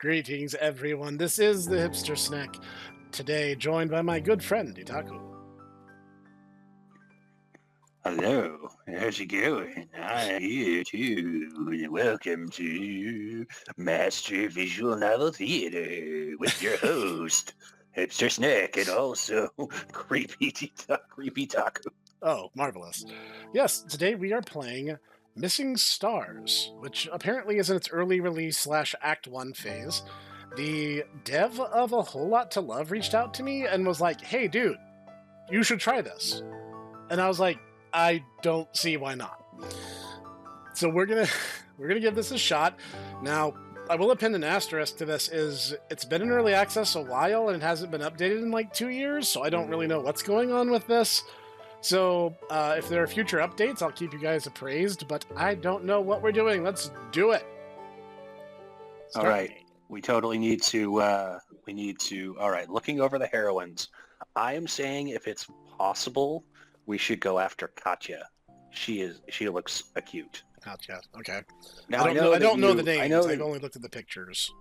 Greetings, everyone. This is the Hipster Snek. Today, joined by my good friend, Itaku. Hello, how's it going? I'm here too. Welcome to Master Visual Novel Theater with your host, Hipster Snek, and also Creepy Taco. Oh, marvelous. Yes, today we are playing Missing Stars, which apparently is in its early release slash Act 1 phase. The dev of A Whole Lot to Love reached out to me and was like, hey, dude, you should try this. And I was like, I don't see why not. So we're gonna give this a shot. Now, I will append an asterisk to this is it's been in early access a while and it hasn't been updated in like 2 years, so I don't really know what's going on with this. So if there are future updates, I'll keep you guys appraised, but I don't know what we're doing. Let's do it. All right, we totally need to, all right, looking over the heroines, I am saying if it's possible, we should go after Katya. She looks acute. Katya, okay. Now, I don't know the names. I've only looked at the pictures.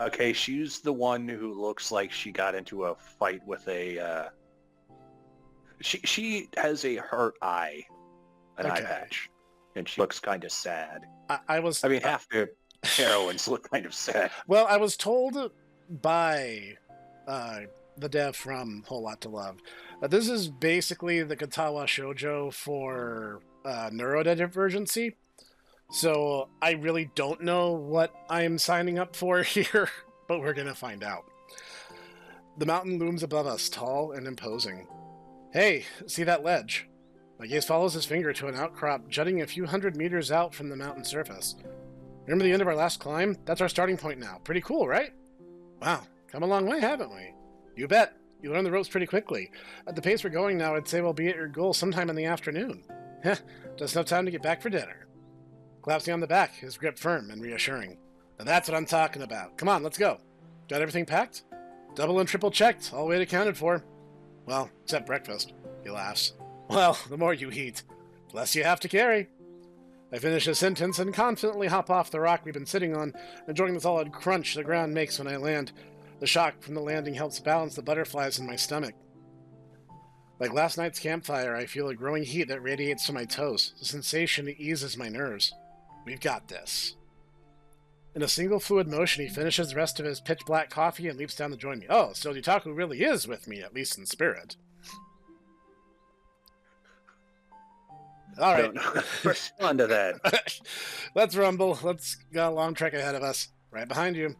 Okay, she's the one who looks like she got into a fight with a, she has a hurt eye, an eye patch, and she looks kind of sad. I mean, half the heroines look kind of sad. Well, I was told by the dev from Whole Lot to Love that this is basically the Katawa Shoujo for neurodivergency. So I really don't know what I'm signing up for here, but we're going to find out. The mountain looms above us, tall and imposing. Hey, see that ledge? My gaze follows his finger to an outcrop jutting a few hundred meters out from the mountain surface. Remember the end of our last climb? That's our starting point now. Pretty cool, right? Wow, come a long way, haven't we? You bet. You learn the ropes pretty quickly. At the pace we're going now, I'd say we'll be at your goal sometime in the afternoon. Heh, just no time to get back for dinner. Claps me on the back, his grip firm and reassuring. Now that's what I'm talking about. Come on, let's go. Got everything packed? Double and triple checked, all weight accounted for. Well, except breakfast. He laughs. Well, the more you eat, the less you have to carry. I finish a sentence and confidently hop off the rock we've been sitting on, enjoying the solid crunch the ground makes when I land. The shock from the landing helps balance the butterflies in my stomach. Like last night's campfire, I feel a growing heat that radiates to my toes. The sensation eases my nerves. We've got this. In a single fluid motion, he finishes the rest of his pitch-black coffee and leaps down to join me. Oh, so Itaku really is with me, at least in spirit. All right. Respond to that. Let's rumble. Let's got a long trek ahead of us. Right behind you.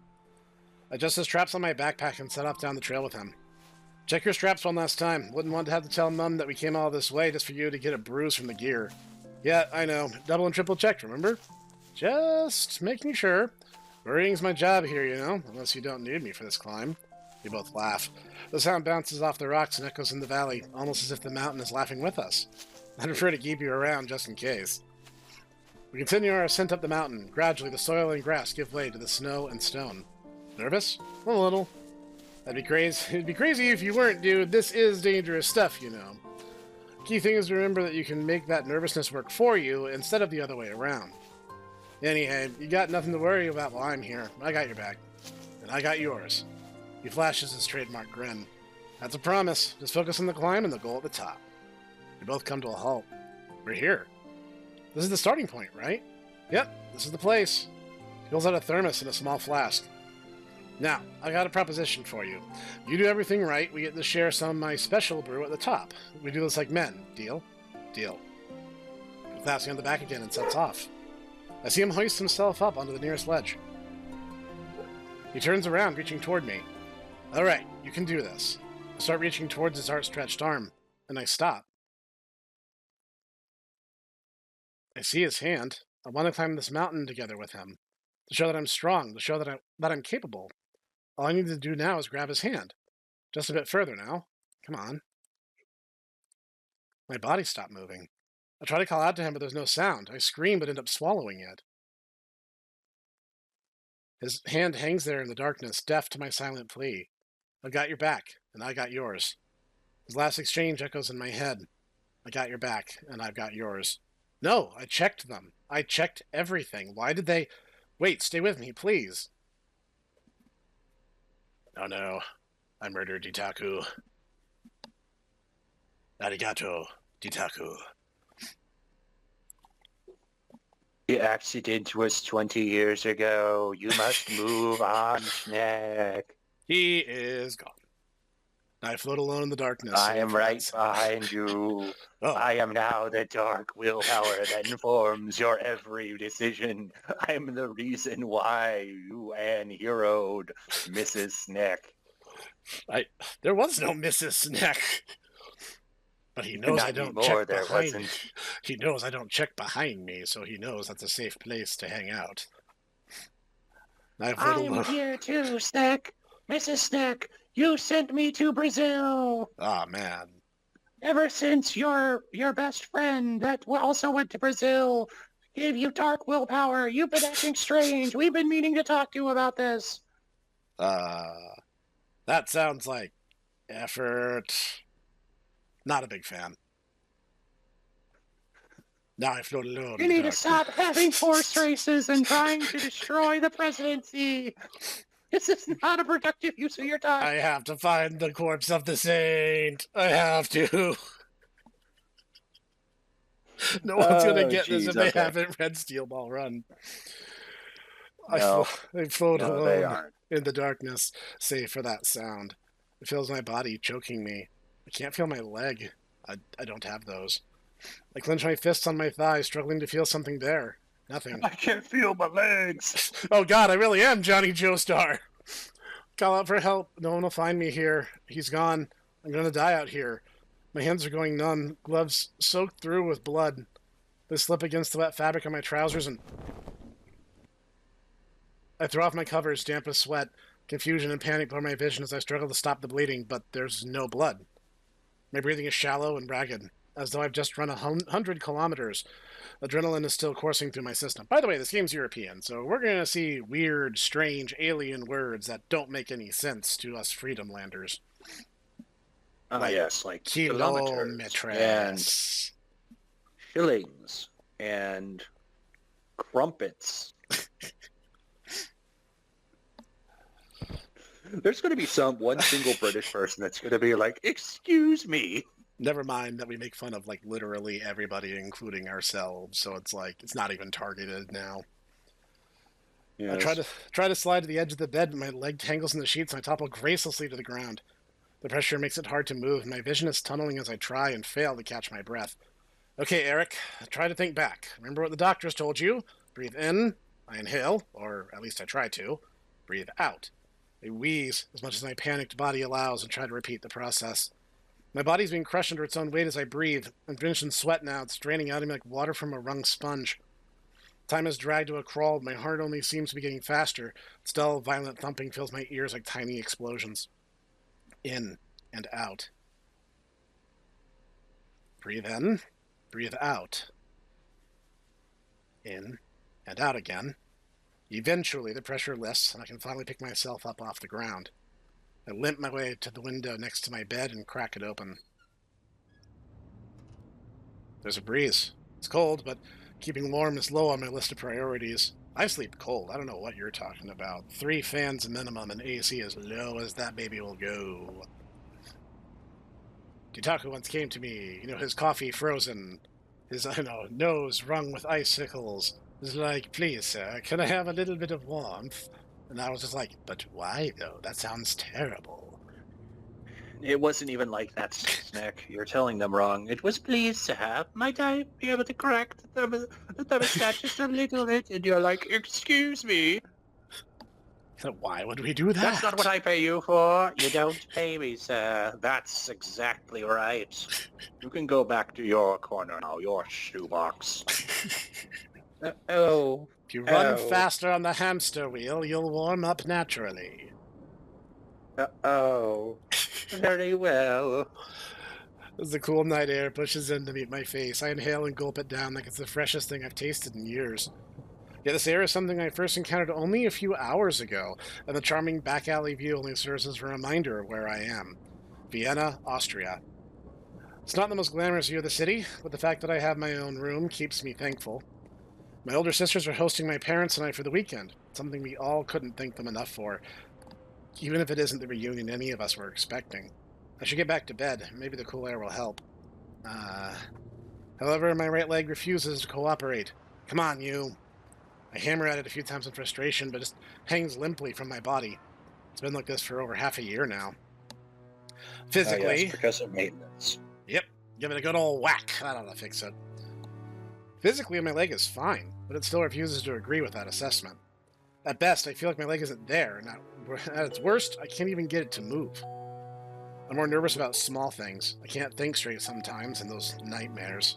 I adjust the straps on my backpack and set off down the trail with him. Check your straps one last time. Wouldn't want to have to tell Mum that we came all this way just for you to get a bruise from the gear. Yeah, I know. Double and triple checked, remember? Just making sure. Worrying's my job here, you know, unless you don't need me for this climb. We both laugh. The sound bounces off the rocks and echoes in the valley, almost as if the mountain is laughing with us. I'd prefer to keep you around just in case. We continue our ascent up the mountain. Gradually, the soil and grass give way to the snow and stone. Nervous? A little. That'd be crazy. It'd be crazy if you weren't, dude. This is dangerous stuff, you know. Key thing is to remember that you can make that nervousness work for you instead of the other way around. Anyhow, you got nothing to worry about while I'm here. I got your back. And I got yours. He flashes his trademark grin. That's a promise. Just focus on the climb and the goal at the top. We both come to a halt. We're here. This is the starting point, right? Yep, this is the place. He pulls out a thermos and a small flask. Now, I got a proposition for you. You do everything right, we get to share some of my special brew at the top. We do this like men. Deal? Deal. He claps me on the back again and sets off. I see him hoist himself up onto the nearest ledge. He turns around, reaching toward me. All right, you can do this. I start reaching towards his outstretched arm, and I stop. I see his hand. I want to climb this mountain together with him, to show that I'm strong, to show that I'm capable. All I need to do now is grab his hand. Just a bit further now. Come on. My body stopped moving. I try to call out to him, but there's no sound. I scream, but end up swallowing it. His hand hangs there in the darkness, deaf to my silent plea. I've got your back, and I got yours. His last exchange echoes in my head. I got your back, and I've got yours. No, I checked them. I checked everything. Why did they... Wait, stay with me, please. Oh no, I murdered Ditaku. Arigato, Ditaku. The accident was 20 years ago. You must move on, Snek. He is gone. I float alone in the darkness. I am right behind you. Oh. I am now the dark willpower that informs your every decision. I am the reason why you heroed Mrs. Snek. There was no Mrs. Snek. But he knows I don't check behind me. He knows I don't check behind me, so he knows that's a safe place to hang out. I'm here too, Snek. Mrs. Snek, you sent me to Brazil. Ah, man. Ever since your best friend that also went to Brazil gave you dark willpower, you've been acting strange. We've been meaning to talk to you about this. That sounds like effort. Not a big fan. Now I float alone. You need to stop having horse races and trying to destroy the presidency. This is not a productive use of your time. I have to find the corpse of the saint. I have to. No one's going to get this if they haven't read Steel Ball Run. No. I float alone in the darkness, save for that sound. It feels my body choking me. I can't feel my leg. I don't have those. I clench my fists on my thighs, struggling to feel something there. Nothing. I can't feel my legs. Oh God, I really am Johnny Joestar. Call out for help. No one will find me here. He's gone. I'm gonna die out here. My hands are going numb, gloves soaked through with blood. They slip against the wet fabric on my trousers and... I throw off my covers, damp with sweat. Confusion and panic blur my vision as I struggle to stop the bleeding, but there's no blood. My breathing is shallow and ragged, as though I've just run 100 kilometers. Adrenaline is still coursing through my system. By the way, this game's European, so we're going to see weird, strange, alien words that don't make any sense to us Freedomlanders. Yes, like kilometers and shillings and crumpets. There's going to be one single British person that's going to be like, "Excuse me." Never mind that we make fun of like literally everybody, including ourselves. So it's like it's not even targeted now. Yes. I try to slide to the edge of the bed, but my leg tangles in the sheets and I topple gracelessly to the ground. The pressure makes it hard to move. My vision is tunneling as I try and fail to catch my breath. Okay, Eric, try to think back. Remember what the doctors told you? Breathe in. I inhale, or at least I try to. Breathe out. I wheeze as much as my panicked body allows and try to repeat the process. My body's being crushed under its own weight as I breathe. I'm drenched in sweat now. It's draining out of me like water from a wrung sponge. Time has dragged to a crawl. My heart only seems to be getting faster. Still, violent thumping fills my ears like tiny explosions. In and out. Breathe in. Breathe out. In and out again. Eventually, the pressure lifts, and I can finally pick myself up off the ground. I limp my way to the window next to my bed and crack it open. There's a breeze. It's cold, but keeping warm is low on my list of priorities. I sleep cold. I don't know what you're talking about. 3 fans minimum and AC as low as that baby will go. Ditaku once came to me, his coffee frozen, his, nose wrung with icicles. It was like, please, sir, can I have a little bit of warmth? And I was just like, but why, though? That sounds terrible. It wasn't even like that, Snek. You're telling them wrong. It was, please, sir, might I be able to correct the thermostat just a little bit? And you're like, excuse me. Why would we do that? That's not what I pay you for. You don't pay me, sir. That's exactly right. You can go back to your corner now, your shoebox. If you run faster on the hamster wheel, you'll warm up naturally. Very well. As the cool night air pushes in to meet my face, I inhale and gulp it down like it's the freshest thing I've tasted in years. Yet this air is something I first encountered only a few hours ago, and the charming back alley view only serves as a reminder of where I am. Vienna, Austria. It's not the most glamorous view of the city, but the fact that I have my own room keeps me thankful. My older sisters are hosting my parents and I for the weekend, something we all couldn't thank them enough for. even if it isn't the reunion any of us were expecting. I should get back to bed. Maybe the cool air will help. However, my right leg refuses to cooperate. Come on, you. I hammer at it a few times in frustration, but it just hangs limply from my body. It's been like this for over half a year now. Physically... yes, because of maintenance. Yep, give it a good old whack. That'll fix it. Physically, my leg is fine, but it still refuses to agree with that assessment. At best, I feel like my leg isn't there, and at its worst, I can't even get it to move. I'm more nervous about small things. I can't think straight sometimes in those nightmares.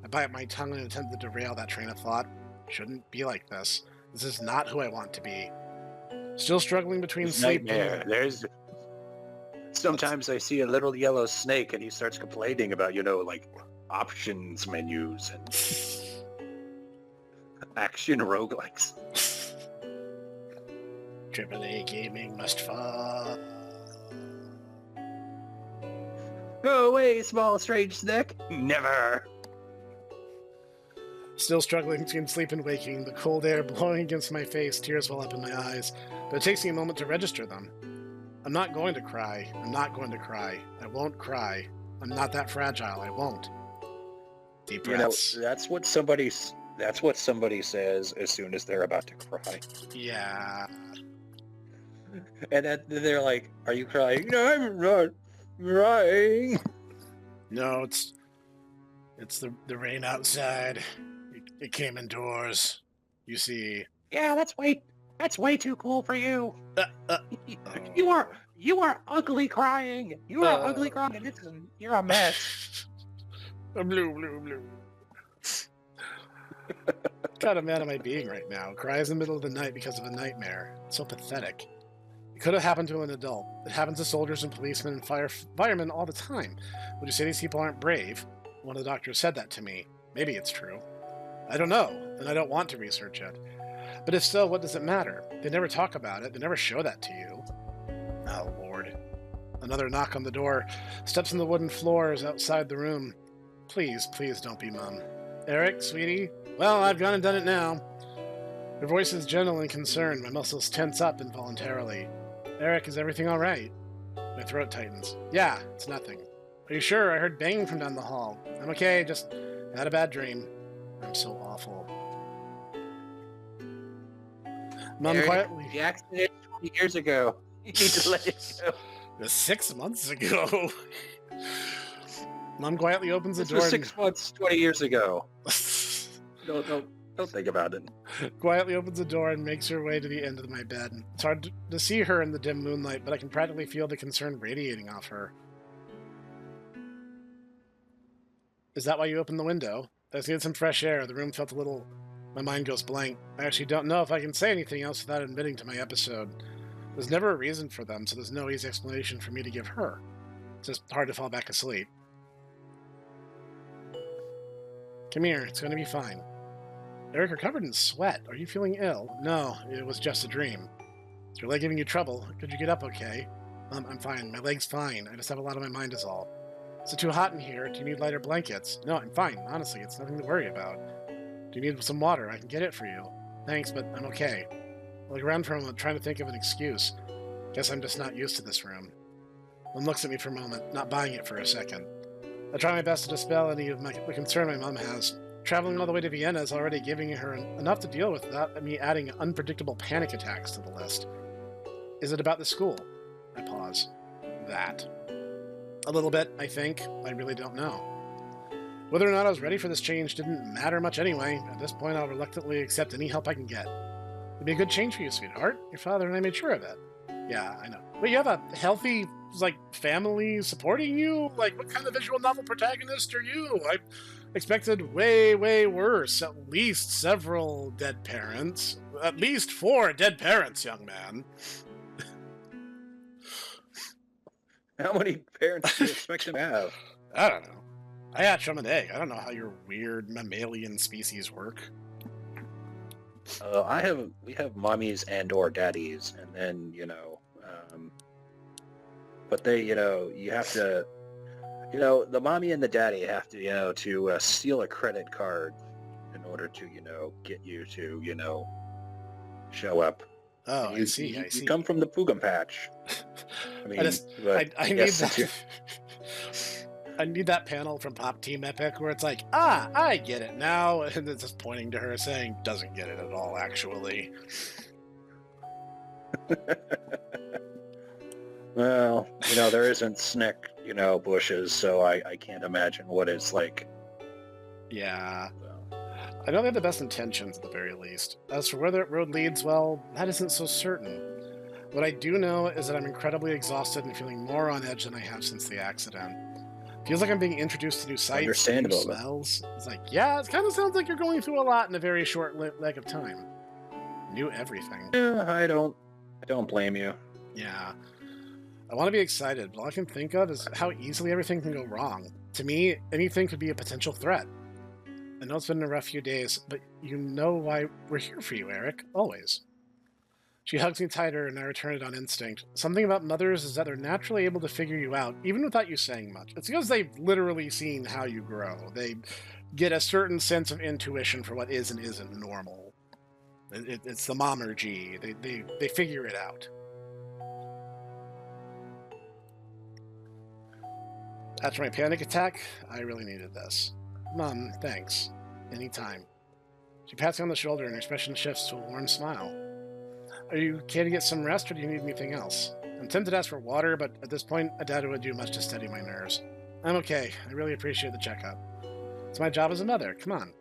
I bite my tongue in an attempt to derail that train of thought. Shouldn't be like this. This is not who I want to be. Still struggling between sleep and... There's... Sometimes I see a little yellow snake and he starts complaining about, like options menus and action roguelikes. AAA gaming must fall. Go away, small strange Snek. Never. Still struggling between sleep and waking, the cold air blowing against my face, tears well up in my eyes, but it takes me a moment to register them. I'm not going to cry. I'm not going to cry. I won't cry. I'm not that fragile. I won't. Deep breaths. That's what somebody says as soon as they're about to cry. Yeah. And then they're like, "Are you crying?" "No, I'm not crying." No, it's the rain outside. It came indoors. You see. Yeah, that's way too cool for you. You are ugly crying. You are ugly crying. You're a mess. Blue. What kind of man am I being right now? Cries in the middle of the night because of a nightmare. It's so pathetic. It could have happened to an adult. It happens to soldiers and policemen and firemen all the time. Would you say these people aren't brave? One of the doctors said that to me. Maybe it's true. I don't know, and I don't want to research it. But if so, what does it matter? They never talk about it. They never show that to you. Oh, Lord. Another knock on the door. Steps on the wooden floors outside the room. Please don't be Mum. Eric, sweetie? Well, I've gone and done it now. Her voice is gentle and concerned. My muscles tense up involuntarily. Eric, is everything all right? My throat tightens. Yeah, it's nothing. Are you sure? I heard banging from down the hall. I'm okay, just had a bad dream. I'm so awful. Mom Eric, quietly... The accident 20 years ago. You need to let it go. It was 6 months ago. Mom quietly opens the door. This was 6 months, 20 years ago. Don't think about it. Quietly opens the door and makes her way to the end of my bed. It's hard to see her in the dim moonlight, but I can practically feel the concern radiating off her. Is that why you opened the window? I needed some fresh air. The room felt a little... My mind goes blank. I actually don't know if I can say anything else without admitting to my episode. There's never a reason for them, so there's no easy explanation for me to give her. It's just hard to fall back asleep. Come here, it's going to be fine. Eric, you're covered in sweat. Are you feeling ill? No, it was just a dream. Is your leg giving you trouble? Could you get up okay? I'm fine. My leg's fine. I just have a lot on my mind is all. Is it too hot in here? Do you need lighter blankets? No, I'm fine. Honestly, it's nothing to worry about. Do you need some water? I can get it for you. Thanks, but I'm okay. I look around for a moment, trying to think of an excuse. Guess I'm just not used to this room. Mom looks at me for a moment, not buying it for a second. I try my best to dispel any of the concern my mom has. Traveling all the way to Vienna is already giving her enough to deal with without me adding unpredictable panic attacks to the list. Is it about the school? I pause. That. A little bit, I think. I really don't know. Whether or not I was ready for this change didn't matter much anyway. At this point, I'll reluctantly accept any help I can get. It'd be a good change for you, sweetheart. Your father and I made sure of it. Yeah, I know. But you have a healthy, family supporting you? What kind of visual novel protagonist are you? I expected way, way worse. At least several dead parents. At least 4 dead parents, young man. How many parents do you expect to have? I don't know. I hatched from an egg. I don't know how your weird mammalian species work. We have mommies and or daddies, and then, but they, you have to, the mommy and the daddy have to, to steal a credit card in order to, get you to, show up Oh, And I see, I you see. come from the Pugum Patch. I mean, I need yes, that. I need that panel from Pop Team Epic where it's like, ah, I get it now, and it's just pointing to her saying, doesn't get it at all, actually. Well, there isn't Snek, bushes, so I can't imagine what it's like. Yeah. So. I know they have the best intentions at the very least. As for where that road leads, well, that isn't so certain. What I do know is that I'm incredibly exhausted and feeling more on edge than I have since the accident. Feels like I'm being introduced to new sights, new Understandable. smells. It's like, yeah, it kind of sounds like you're going through a lot in a very short leg of time. New everything. Yeah, I don't blame you. Yeah. I want to be excited, but all I can think of is how easily everything can go wrong. To me, anything could be a potential threat. I know it's been a rough few days, but you know why we're here for you, Eric. Always. She hugs me tighter, and I return it on instinct. Something about mothers is that they're naturally able to figure you out, even without you saying much. It's because they've literally seen how you grow. They get a certain sense of intuition for what is and isn't normal. It's the momergy. They figure it out. After my panic attack, I really needed this. Mom, thanks. Anytime. She pats me on the shoulder and her expression shifts to a warm smile. Are you okay to get some rest, or do you need anything else? I'm tempted to ask for water, but at this point, I doubt it would do much to steady my nerves. I'm okay. I really appreciate the checkup. It's my job as a mother. Come on.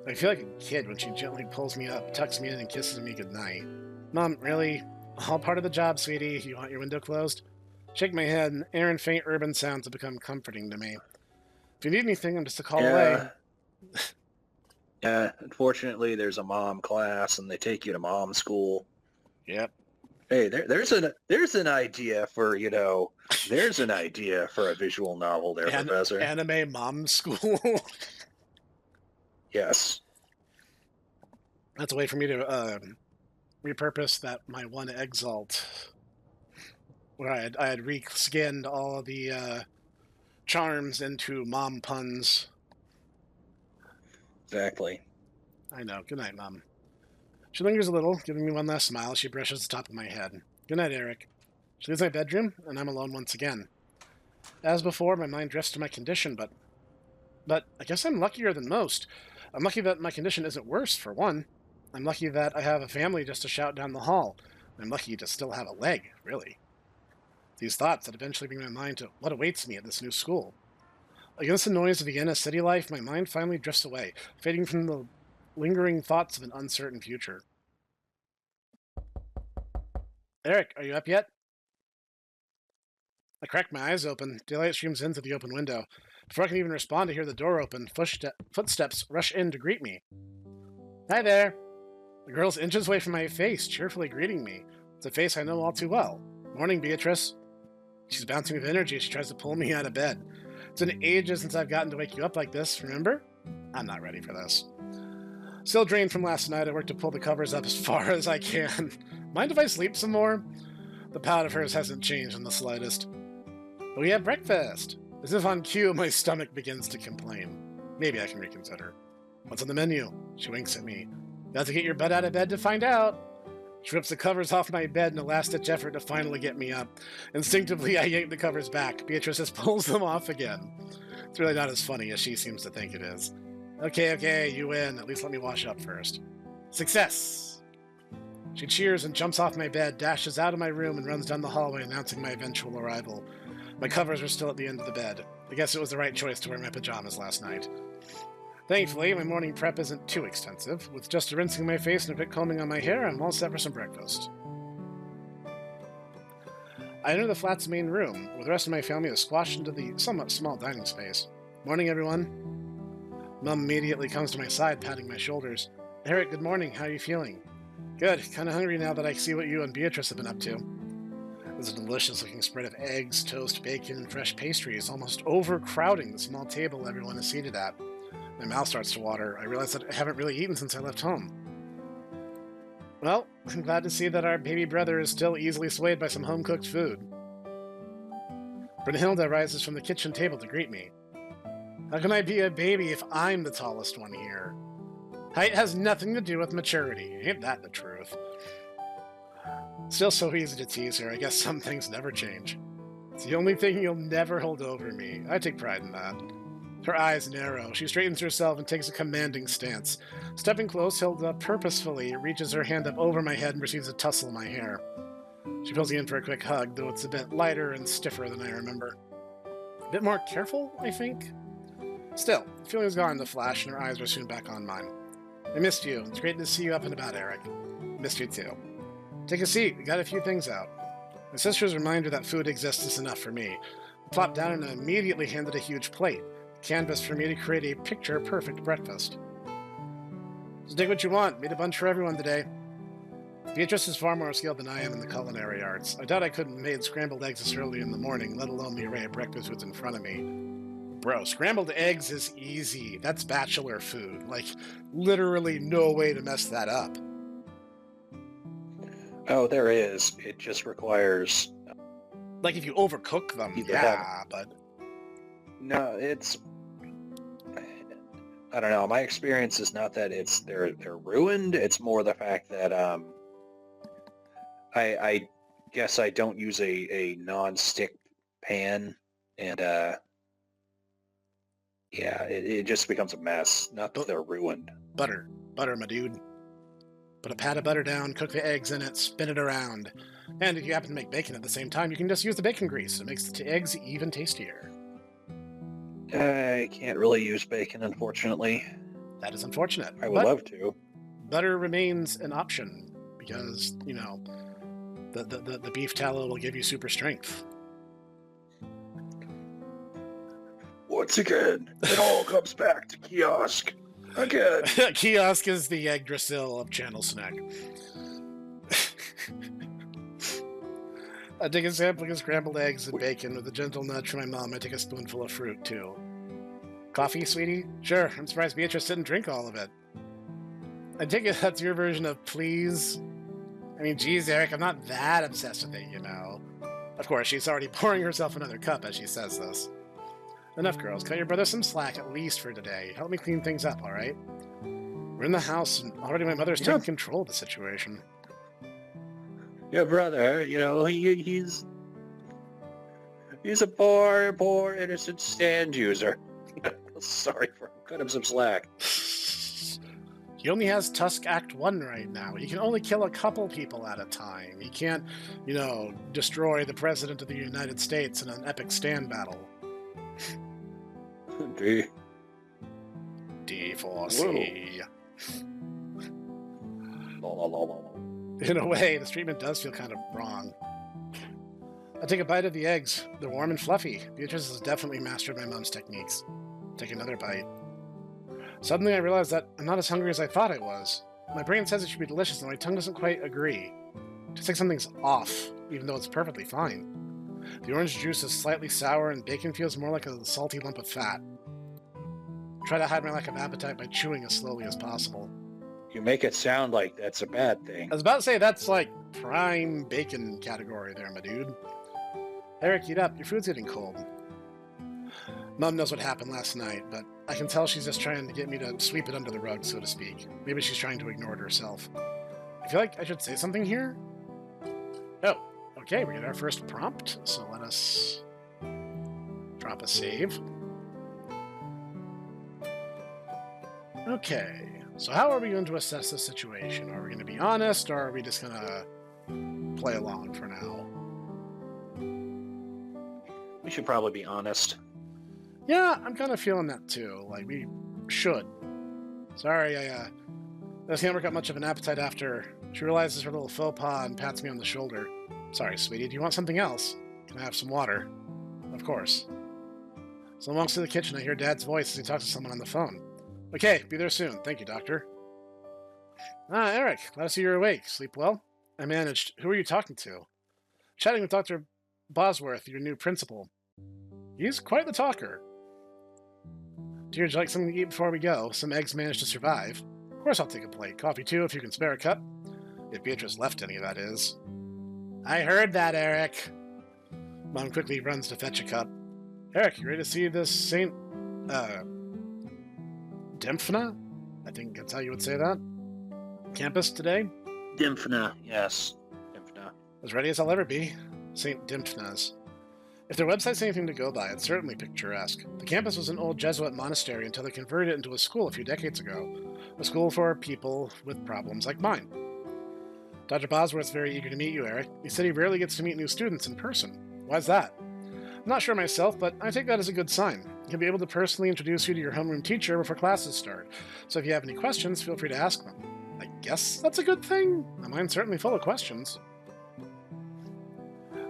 I feel like a kid when she gently pulls me up, tucks me in, and kisses me goodnight. Mom, really? All part of the job, sweetie. You want your window closed? Shake my head, and air and faint urban sounds have become comforting to me. If you need anything, I'm just a call away. Yeah, unfortunately, there's a mom class, and they take you to mom school. Yep. Hey, there's an idea for there's an idea for a visual novel there, Professor. Anime mom school. Yes. That's a way for me to repurpose that my one exalt, where I had reskinned all of the charms into mom puns. Exactly. I know. Good night, Mom. She lingers a little, giving me one last smile. She brushes the top of my head. Good night, Eric. She leaves my bedroom, and I'm alone once again. As before, my mind drifts to my condition, but I guess I'm luckier than most. I'm lucky that my condition isn't worse, for one. I'm lucky that I have a family just to shout down the hall. I'm lucky to still have a leg, really. These thoughts that eventually bring my mind to what awaits me at this new school. Against the noise of Vienna city life, my mind finally drifts away, fading from the lingering thoughts of an uncertain future. Eric, are you up yet? I crack my eyes open. Daylight streams in through the open window. Before I can even respond, I hear the door open. Footsteps rush in to greet me. Hi there. The girl's inches away from my face, cheerfully greeting me. It's a face I know all too well. Morning, Beatrice. She's bouncing with energy as she tries to pull me out of bed. It's been ages since I've gotten to wake you up like this, remember? I'm not ready for this. Still drained from last night, I work to pull the covers up as far as I can. Mind if I sleep some more? The pout of hers hasn't changed in the slightest. But we have breakfast. As if on cue, my stomach begins to complain. Maybe I can reconsider. What's on the menu? She winks at me. You have to get your butt out of bed to find out. She rips the covers off my bed in a last-ditch effort to finally get me up. Instinctively, I yank the covers back. Beatrice just pulls them off again. It's really not as funny as she seems to think it is. Okay, you win. At least let me wash up first. Success! She cheers and jumps off my bed, dashes out of my room, and runs down the hallway announcing my eventual arrival. My covers are still at the end of the bed. I guess it was the right choice to wear my pajamas last night. Thankfully, my morning prep isn't too extensive. With just a rinsing my face and a quick combing on my hair, I'm all set for some breakfast. I enter the flat's main room, where the rest of my family is squashed into the somewhat small dining space. Morning, everyone. Mum immediately comes to my side, patting my shoulders. Eric, good morning. How are you feeling? Good. Kind of hungry now that I see what you and Beatrice have been up to. There's a delicious-looking spread of eggs, toast, bacon, and fresh pastries, almost overcrowding the small table everyone is seated at. My mouth starts to water. I realize that I haven't really eaten since I left home. Well, I'm glad to see that our baby brother is still easily swayed by some home-cooked food. Brunhilde rises from the kitchen table to greet me. How can I be a baby if I'm the tallest one here? Height has nothing to do with maturity. Ain't that the truth? Still so easy to tease her. I guess some things never change. It's the only thing you'll never hold over me. I take pride in that. Her eyes narrow. She straightens herself and takes a commanding stance. Stepping close, Hilda purposefully reaches her hand up over my head and proceeds to tussle my hair. She pulls me in for a quick hug, though it's a bit lighter and stiffer than I remember. A bit more careful, I think? Still, the feeling was gone in the flash, and her eyes were soon back on mine. I missed you. It's great to see you up and about, Eric. Missed you too. Take a seat. We got a few things out. My sister's reminder that food exists is enough for me. I plopped down and immediately handed a huge plate. Canvas for me to create a picture-perfect breakfast. So take what you want. Made a bunch for everyone today. Beatrice is far more skilled than I am in the culinary arts. I doubt I could have made scrambled eggs this early in the morning, let alone the array of breakfast foods in front of me. Bro, scrambled eggs is easy. That's bachelor food. Like, literally no way to mess that up. Oh, there is. It just requires... Like, if you overcook them, yeah, but... No, it's... I don't know. My experience is not that they're ruined. It's more the fact that I guess I don't use a non-stick pan, and yeah, it just becomes a mess. Not that they're ruined. Butter, my dude. Put a pat of butter down, cook the eggs in it, spin it around. And if you happen to make bacon at the same time, you can just use the bacon grease. It makes the eggs even tastier. I can't really use bacon, unfortunately. That is unfortunate. I would love to. Butter remains an option because, you know, the beef tallow will give you super strength. Once again, it all comes back to kiosk. Again. Kiosk is the Yggdrasil of Channel Snack. I take a sampling of scrambled eggs and bacon with a gentle nudge from my mom. I take a spoonful of fruit, too. Coffee, sweetie? Sure, I'm surprised Beatrice didn't drink all of it. I take it that's your version of please. I mean, geez, Eric, I'm not that obsessed with it, you know. Of course, she's already pouring herself another cup as she says this. Enough, girls. Cut your brother some slack, at least for today. Help me clean things up, all right? We're in the house, and already my mother's taking control of the situation. Your brother, you know, he's a poor innocent stand user. Sorry for him. Cut him some slack. He only has Tusk Act 1 right now. He can only kill a couple people at a time. He can't, you know, destroy the President of the United States in an epic stand battle. D4C. In a way, this treatment does feel kind of wrong. I take a bite of the eggs. They're warm and fluffy. Beatrice has definitely mastered my mom's techniques. Take another bite. Suddenly I realize that I'm not as hungry as I thought I was. My brain says it should be delicious, and my tongue doesn't quite agree. Just like something's off, even though it's perfectly fine. The orange juice is slightly sour, and bacon feels more like a salty lump of fat. I try to hide my lack of appetite by chewing as slowly as possible. You make it sound like that's a bad thing. I was about to say that's like prime bacon category there, my dude. Eric, eat up. Your food's getting cold. Mom knows what happened last night, but I can tell she's just trying to get me to sweep it under the rug, so to speak. Maybe she's trying to ignore it herself. I feel like I should say something here. Oh, okay, we get our first prompt, so let us drop a save. Okay, so how are we going to assess the situation? Are we going to be honest, or are we just going to play along for now? We should probably be honest. Yeah, I'm kind of feeling that too. Like, we should. Sorry, I can't work out much of an appetite after she realizes her little faux pas and pats me on the shoulder. Sorry, sweetie, do you want something else? Can I have some water? Of course. So I walks to the kitchen. I hear Dad's voice as he talks to someone on the phone. Okay, be there soon. Thank you, Doctor. Ah, Eric, glad to see you're awake. Sleep well? I managed. Who are you talking to? Chatting with Dr. Bosworth, your new principal. He's quite the talker. Dear, would you like something to eat before we go? Some eggs managed to survive. Of course I'll take a plate. Coffee too, if you can spare a cup. If Beatrice left any, that is. I heard that, Eric. Mom quickly runs to fetch a cup. Eric, you ready to see this Dymphna? I think that's how you would say that. Campus today? Dymphna, yes. Dymphna. As ready as I'll ever be. St. Dymphna's. If their website's anything to go by, it's certainly picturesque. The campus was an old Jesuit monastery until they converted it into a school a few decades ago. A school for people with problems like mine. Dr. Bosworth's very eager to meet you, Eric. He said he rarely gets to meet new students in person. Why's that? I'm not sure myself, but I take that as a good sign. He'll be able to personally introduce you to your homeroom teacher before classes start. So if you have any questions, feel free to ask them. I guess that's a good thing. My mind's certainly full of questions.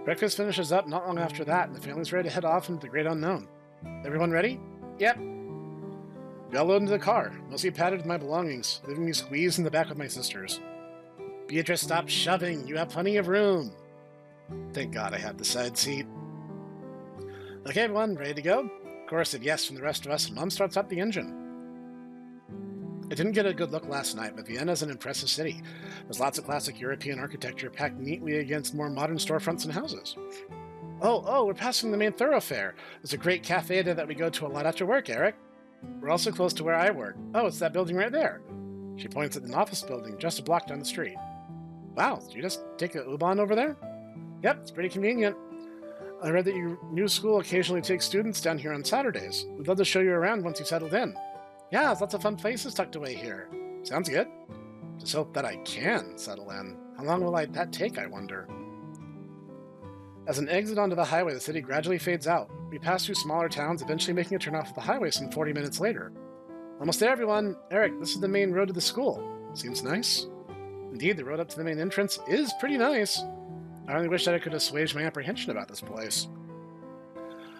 Breakfast finishes up not long after that, and the family's ready to head off into the great unknown. Everyone ready? Yep. We all load into the car, mostly padded with my belongings, leaving me squeezed in the back with my sisters. Beatrice, stop shoving. You have plenty of room. Thank God I had the side seat. Okay, everyone, ready to go? Cora said yes from the rest of us, and Mom starts up the engine. I didn't get a good look last night, but Vienna's an impressive city. There's lots of classic European architecture packed neatly against more modern storefronts and houses. Oh, we're passing the main thoroughfare. There's a great cafe there that we go to a lot after work, Eric. We're also close to where I work. Oh, it's that building right there. She points at an office building just a block down the street. Wow, did you just take a U-Bahn over there? Yep, it's pretty convenient. I read that your new school occasionally takes students down here on Saturdays. We'd love to show you around once you've settled in. Yeah, there's lots of fun places tucked away here. Sounds good. Just hope that I can settle in. How long will that take, I wonder? As an exit onto the highway, the city gradually fades out. We pass through smaller towns, eventually making a turn off the highway some 40 minutes later. Almost there, everyone. Eric, this is the main road to the school. Seems nice. Indeed, the road up to the main entrance is pretty nice. I only wish that I could assuage my apprehension about this place.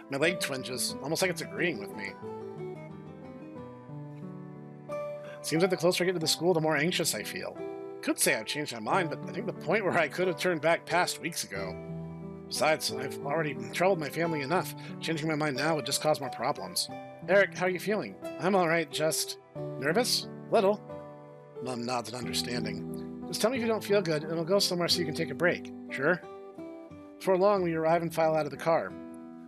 My leg twinges, almost like it's agreeing with me. Seems like the closer I get to the school, the more anxious I feel. Could say I've changed my mind, but I think the point where I could have turned back passed weeks ago. Besides, I've already troubled my family enough. Changing my mind now would just cause more problems. Eric, how are you feeling? I'm alright, just... nervous? Little. Mom nods in understanding. Just tell me if you don't feel good, and we'll go somewhere so you can take a break. Sure? Before long, we arrive and file out of the car.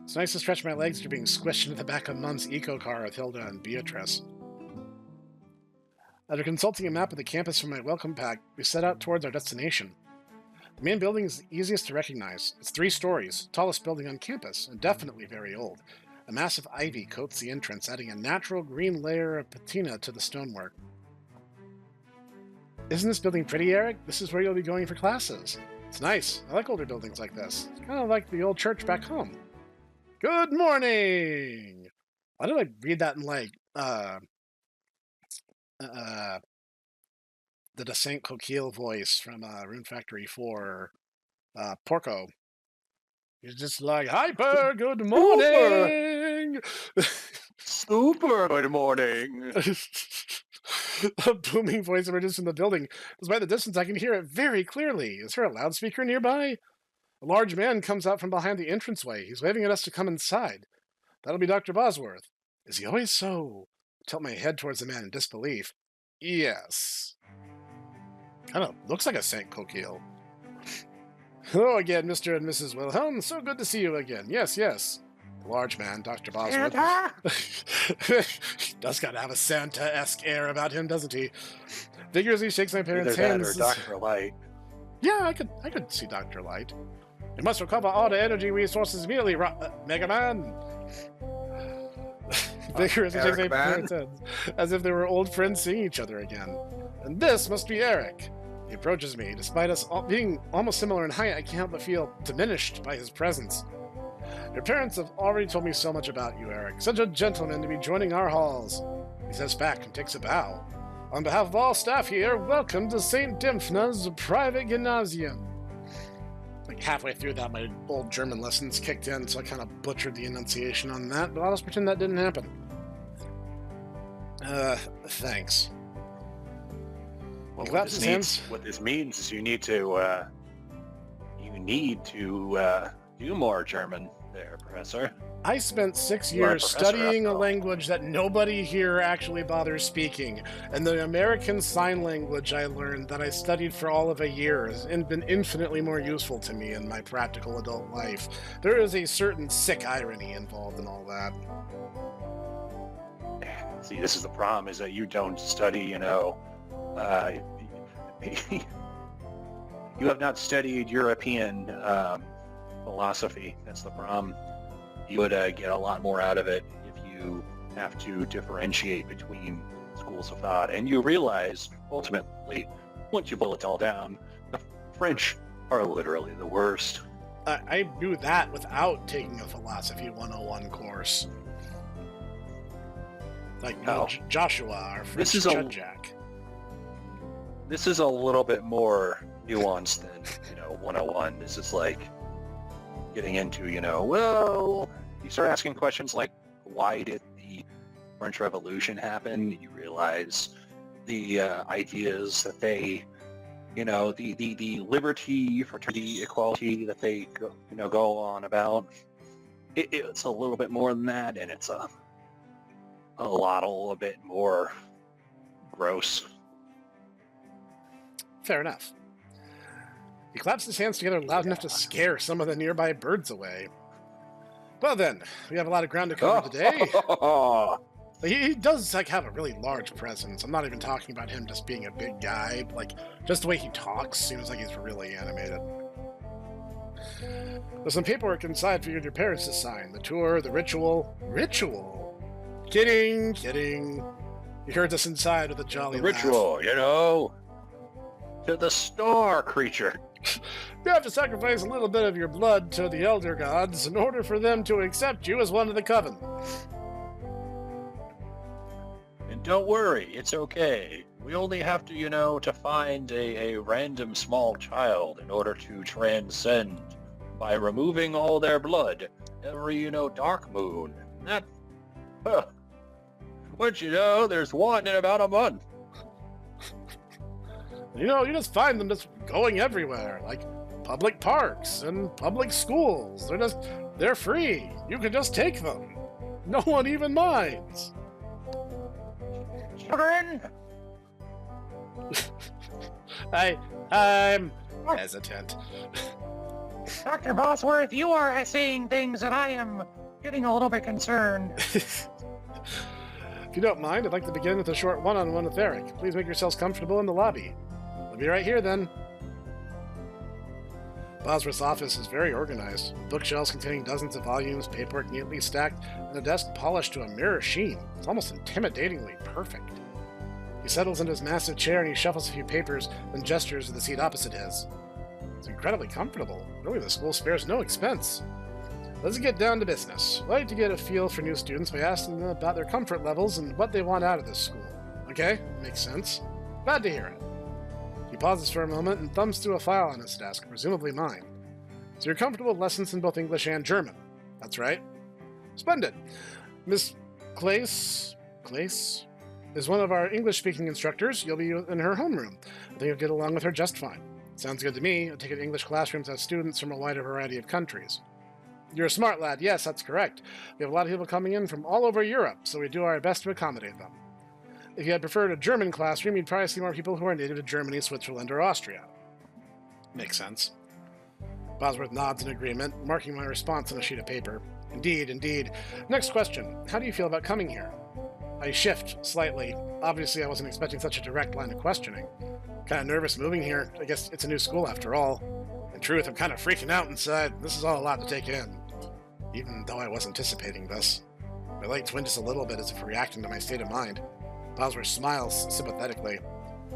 It's nice to stretch my legs after being squished into the back of Mom's eco-car with Hilda and Beatrice. After consulting a map of the campus from my welcome pack, we set out towards our destination. The main building is the easiest to recognize. It's 3 stories, tallest building on campus, and definitely very old. A massive ivy coats the entrance, adding a natural green layer of patina to the stonework. Isn't this building pretty, Eric? This is where you'll be going for classes. It's nice. I like older buildings like this. It's kind of like the old church back home. Good morning! Why did I read that in, the Descent Coquille voice from Rune Factory 4, Porco? He's just like, Hyper, good morning! Super good morning! A booming voice emerges from the building. Despite the distance, I can hear it very clearly. Is there a loudspeaker nearby? A large man comes out from behind the entranceway. He's waving at us to come inside. That'll be Dr. Bosworth. Is he always so... Tilt my head towards the man in disbelief. Yes. Kind of looks like a St. Coquille. Hello again, Mr. and Mrs. Wilhelm. So good to see you again. Yes. The large man, Dr. Bosworth. He does gotta have a Santa-esque air about him, doesn't he? Vigorously shakes my parents' hands. Either that or Dr. Light. Yeah, I could see Dr. Light. You must recover all the energy resources immediately, Mega Man. Vigorously shakes my parents' hands, as if they were old friends seeing each other again. And this must be Eric. He approaches me. Despite us being almost similar in height, I can't help but feel diminished by his presence. Your parents have already told me so much about you, Eric. Such a gentleman to be joining our halls. He steps back and takes a bow. On behalf of all staff here, welcome to St. Dymphna's private gymnasium. Like halfway through that, my old German lessons kicked in, so I kind of butchered the enunciation on that, but I'll just pretend that didn't happen. Thanks. Well, what this means is you need to do more German there, Professor. I spent 6 years studying a language that nobody here actually bothers speaking, and the American Sign Language I learned that I studied for all of a year has been infinitely more useful to me in my practical adult life. There is a certain sick irony involved in all that. See, this is the problem, is that you don't study, you have not studied European philosophy. That's the problem. You would get a lot more out of it if you have to differentiate between schools of thought. And you realize, ultimately, once you boil it all down, the French are literally the worst. I knew that without taking a Philosophy 101 course. Like Joshua, our French Jack. This is a little bit more nuanced than, 101. This is like getting into, well, you start asking questions like, why did the French Revolution happen? You realize the ideas that they, the liberty, fraternity, equality that they go on about. It's a little bit more than that, and it's a little bit more gross. Fair enough. He claps his hands together loud enough to scare some of the nearby birds away. Well then, we have a lot of ground to cover today. He does have a really large presence. I'm not even talking about him just being a big guy. Just the way he talks seems like he's really animated. There's some paperwork inside for you and your parents to sign. The tour, the ritual. Ritual? Kidding. You heard us inside with a jolly laugh. Ritual, to the star creature. You have to sacrifice a little bit of your blood to the elder gods in order for them to accept you as one of the coven. And don't worry, it's okay. We only have to, to find a random small child in order to transcend by removing all their blood every, dark moon. That, once there's one in about a month. You just find them just going everywhere, like public parks and public schools. They're free. You can just take them. No one even minds. Children! I'm hesitant. Dr. Bosworth, you are saying things that I am getting a little bit concerned. If you don't mind, I'd like to begin with a short one-on-one with Eric. Please make yourselves comfortable in the lobby. I'll be right here, then. Bosworth's office is very organized. Bookshelves containing dozens of volumes, paperwork neatly stacked, and a desk polished to a mirror sheen. It's almost intimidatingly perfect. He settles into his massive chair and he shuffles a few papers, then gestures to the seat opposite his. It's incredibly comfortable. Really, the school spares no expense. Let's get down to business. I'd like to get a feel for new students by asking them about their comfort levels and what they want out of this school. Okay, makes sense. Glad to hear it. He pauses for a moment and thumbs through a file on his desk, presumably mine. So you're comfortable with lessons in both English and German. That's right. Splendid. Miss Clace is one of our English-speaking instructors. You'll be in her homeroom. I think you'll get along with her just fine. Sounds good to me. I take it English classrooms have students from a wider variety of countries. You're a smart lad. Yes, that's correct. We have a lot of people coming in from all over Europe, so we do our best to accommodate them. If you had preferred a German classroom, you'd probably see more people who are native to Germany, Switzerland, or Austria. Makes sense. Bosworth nods in agreement, marking my response on a sheet of paper. Indeed. Next question. How do you feel about coming here? I shift slightly. Obviously, I wasn't expecting such a direct line of questioning. Kind of nervous moving here. I guess it's a new school after all. In truth, I'm kind of freaking out inside. This is all a lot to take in. Even though I was anticipating this. My leg twinges just a little bit as if reacting to my state of mind. Bosworth smiles sympathetically.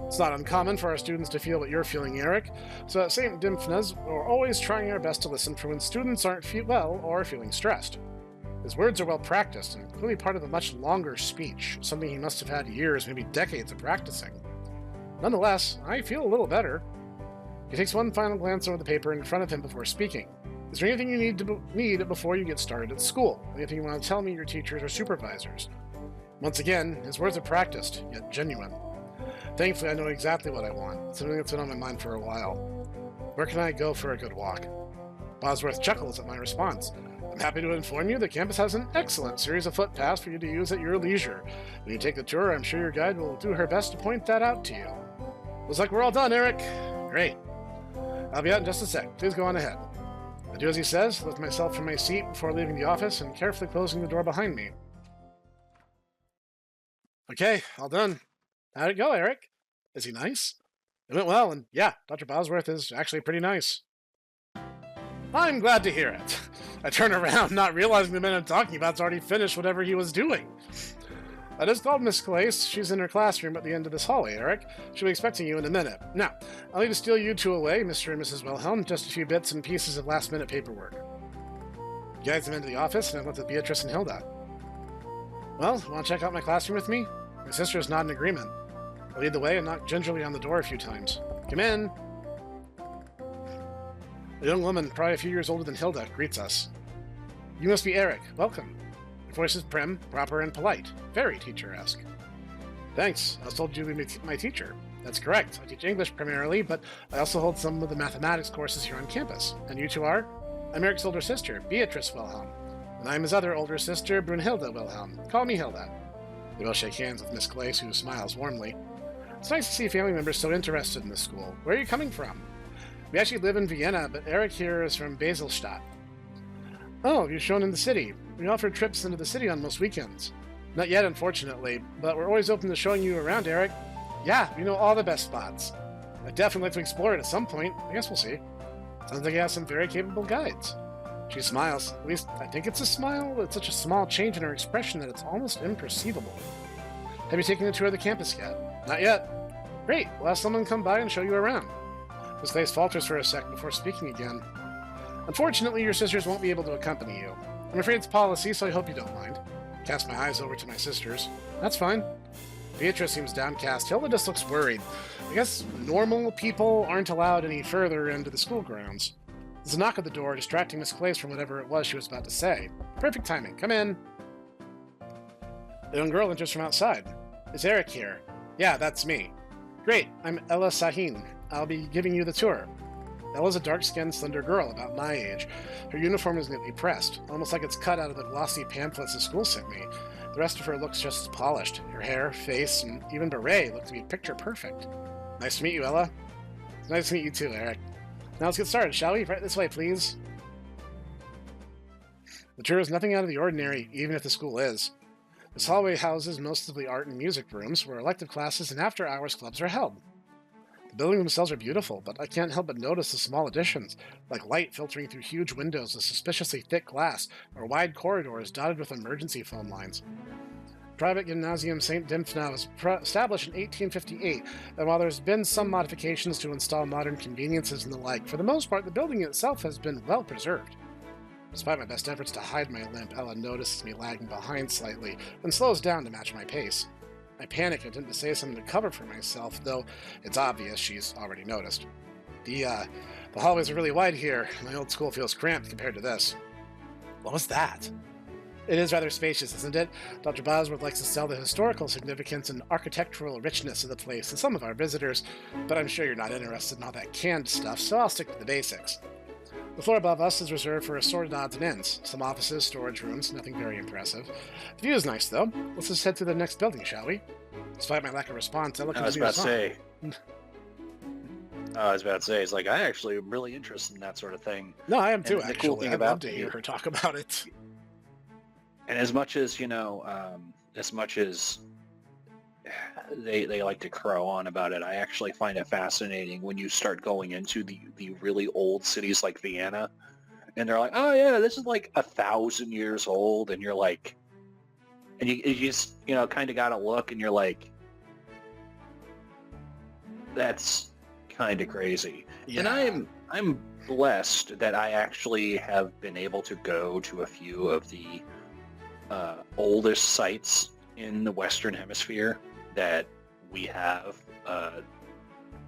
It's not uncommon for our students to feel what you're feeling, Eric, so at St. Dymphna's, we're always trying our best to listen for when students aren't well or feeling stressed. His words are well practiced and clearly part of a much longer speech, something he must have had years, maybe decades of practicing. Nonetheless, I feel a little better. He takes one final glance over the paper in front of him before speaking. Is there anything you need before you get started at school? Anything you want to tell me, your teachers or supervisors? Once again, his words are practiced, yet genuine. Thankfully, I know exactly what I want, something that's been on my mind for a while. Where can I go for a good walk? Bosworth chuckles at my response. I'm happy to inform you the campus has an excellent series of footpaths for you to use at your leisure. When you take the tour, I'm sure your guide will do her best to point that out to you. Looks like we're all done, Eric. Great. I'll be out in just a sec. Please go on ahead. I do as he says, lift myself from my seat before leaving the office and carefully closing the door behind me. Okay, all done. How'd it go, Eric? Is he nice? It went well, and yeah, Dr. Bosworth is actually pretty nice. I'm glad to hear it. I turn around, not realizing the man I'm talking about's already finished whatever he was doing. I just called Miss Clace. She's in her classroom at the end of this hallway, Eric. She'll be expecting you in a minute. Now, I'll need to steal you two away, Mr. and Mrs. Wilhelm, just a few bits and pieces of last-minute paperwork. You guys come into the office, and I've left with Beatrice and Hilda. Well, want to check out my classroom with me? My sister's not in agreement. I lead the way and knock gingerly on the door a few times. Come in! A young woman, probably a few years older than Hilda, greets us. You must be Eric. Welcome. Your voice is prim, proper, and polite. Very teacher-esque. Thanks. I was told you would be my teacher. That's correct. I teach English primarily, but I also hold some of the mathematics courses here on campus. And you two are? I'm Eric's older sister, Beatrice Wilhelm. And I'm his other older sister, Brunhilde Wilhelm. Call me Hilda. They both shake hands with Miss Clace, who smiles warmly. It's nice to see family members so interested in this school. Where are you coming from? We actually live in Vienna, but Eric here is from Baselstadt. Oh, you're shown in the city. We offer trips into the city on most weekends. Not yet, unfortunately, but we're always open to showing you around, Eric. Yeah, we know all the best spots. I'd definitely like to explore it at some point. I guess we'll see. Sounds like you have some very capable guides. She smiles. At least, I think it's a smile. It's such a small change in her expression that it's almost imperceivable. Have you taken a tour of the campus yet? Not yet. Great. We'll have someone come by and show you around. Miss Clace falters for a sec before speaking again. Unfortunately, your sisters won't be able to accompany you. I'm afraid it's policy, so I hope you don't mind. Cast my eyes over to my sisters. That's fine. Beatrice seems downcast. Hilda just looks worried. I guess normal people aren't allowed any further into the school grounds. There's a knock at the door, distracting Miss Clace from whatever it was she was about to say. Perfect timing. Come in. The young girl enters from outside. Is Eric here? Yeah, that's me. Great. I'm Ella Sahin. I'll be giving you the tour. Ella's a dark-skinned, slender girl, about my age. Her uniform is neatly pressed, almost like it's cut out of the glossy pamphlets the school sent me. The rest of her looks just as polished. Her hair, face, and even beret look to be picture-perfect. Nice to meet you, Ella. It's nice to meet you too, Eric. Now let's get started, shall we? Right this way, please. The tour is nothing out of the ordinary, even if the school is. This hallway houses most of the art and music rooms, where elective classes and after-hours clubs are held. The buildings themselves are beautiful, but I can't help but notice the small additions, like light filtering through huge windows of suspiciously thick glass, or wide corridors dotted with emergency phone lines. Private Gymnasium St. Dymphna was established in 1858, and while there's been some modifications to install modern conveniences and the like, for the most part the building itself has been well preserved. Despite my best efforts to hide my limp, Ella notices me lagging behind slightly, and slows down to match my pace. I panic and attempt to say something to cover for myself, though it's obvious she's already noticed. The hallways are really wide here. My old school feels cramped compared to this. What was that? It is rather spacious, isn't it? Dr. Bosworth likes to sell the historical significance and architectural richness of the place to some of our visitors, but I'm sure you're not interested in all that canned stuff, so I'll stick to the basics. The floor above us is reserved for assorted odds and ends. Some offices, storage rooms, nothing very impressive. The view is nice, though. Let's just head to the next building, shall we? Despite my lack of response, I look at the view. I was about to say, it's like, I actually am really interested in that sort of thing. No, I am too, and actually. The cool thing I'd love to hear her talk about it. And as much as, they like to crow on about it, I actually find it fascinating when you start going into the really old cities like Vienna, and they're like, oh yeah, this is like 1,000 years old, and you're like, and you just, kind of got to look, and you're like, that's kind of crazy. Yeah. And I'm blessed that I actually have been able to go to a few of the oldest sites in the Western Hemisphere that we have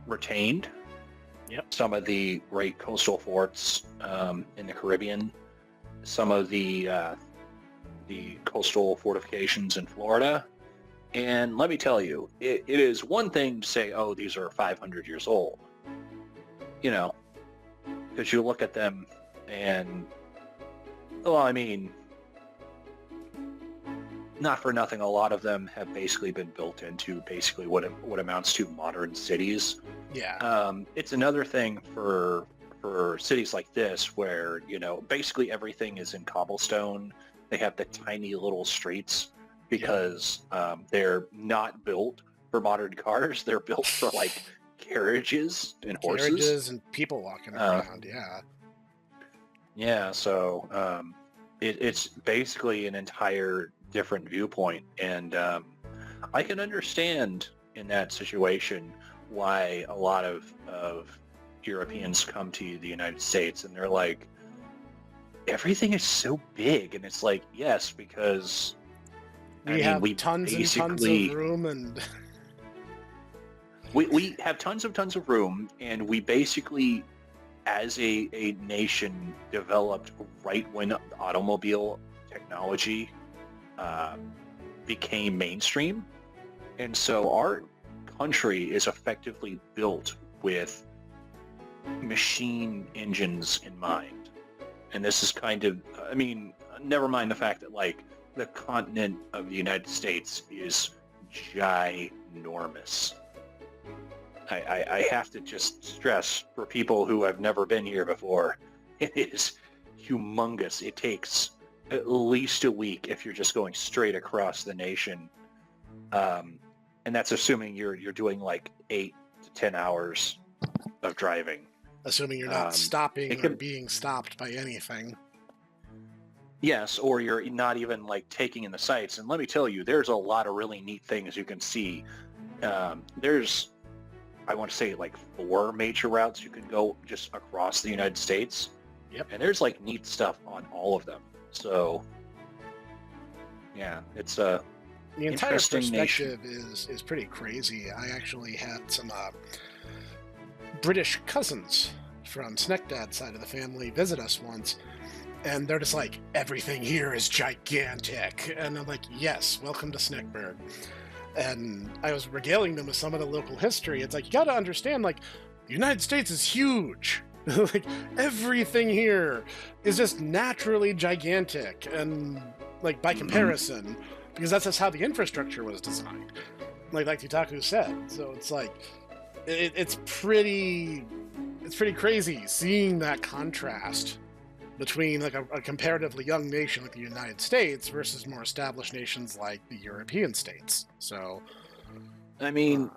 retained. Yep. Some of the great coastal forts in the Caribbean, some of the coastal fortifications in Florida. And let me tell you, it is one thing to say, oh, these are 500 years old. Because you look at them and, well, I mean, not for nothing, a lot of them have basically been built into basically what amounts to modern cities. Yeah. It's another thing for cities like this where, basically everything is in cobblestone. They have the tiny little streets, because they're not built for modern cars. They're built for like carriages and horses. Carriages and people walking around, Yeah, so it's basically an entire different viewpoint. And I can understand in that situation why a lot of Europeans come to the United States and they're like, everything is so big. And it's like, yes, because we have tons and tons of room, and we have tons of room, and we basically, as a nation, developed right when automobile technology became mainstream. And so our country is effectively built with machine engines in mind. And this is kind of, I mean, never mind the fact that like the continent of the United States is ginormous. I have to just stress for people who have never been here before, it is humongous. It takes at least a week if you're just going straight across the nation. And that's assuming you're doing like 8 to 10 hours of driving. Assuming you're not stopping or being stopped by anything. Yes, or you're not even like taking in the sights. And let me tell you, there's a lot of really neat things you can see. There's, I want to say like 4 major routes you can go just across the United States. Yep. And there's like neat stuff on all of them. So, yeah, it's a the entire perspective is pretty crazy. I actually had some British cousins from Snek Dad's side of the family visit us once, and they're just like, everything here is gigantic. And I'm like, yes, welcome to Sneckburg. And I was regaling them with some of the local history. It's like, you got to understand, like, the United States is huge. Like, everything here is just naturally gigantic. And, like, by comparison, because that's just how the infrastructure was designed. Like Tutaku said. So it's like, it's pretty crazy seeing that contrast between like a comparatively young nation like the United States versus more established nations like the European states. So, I mean,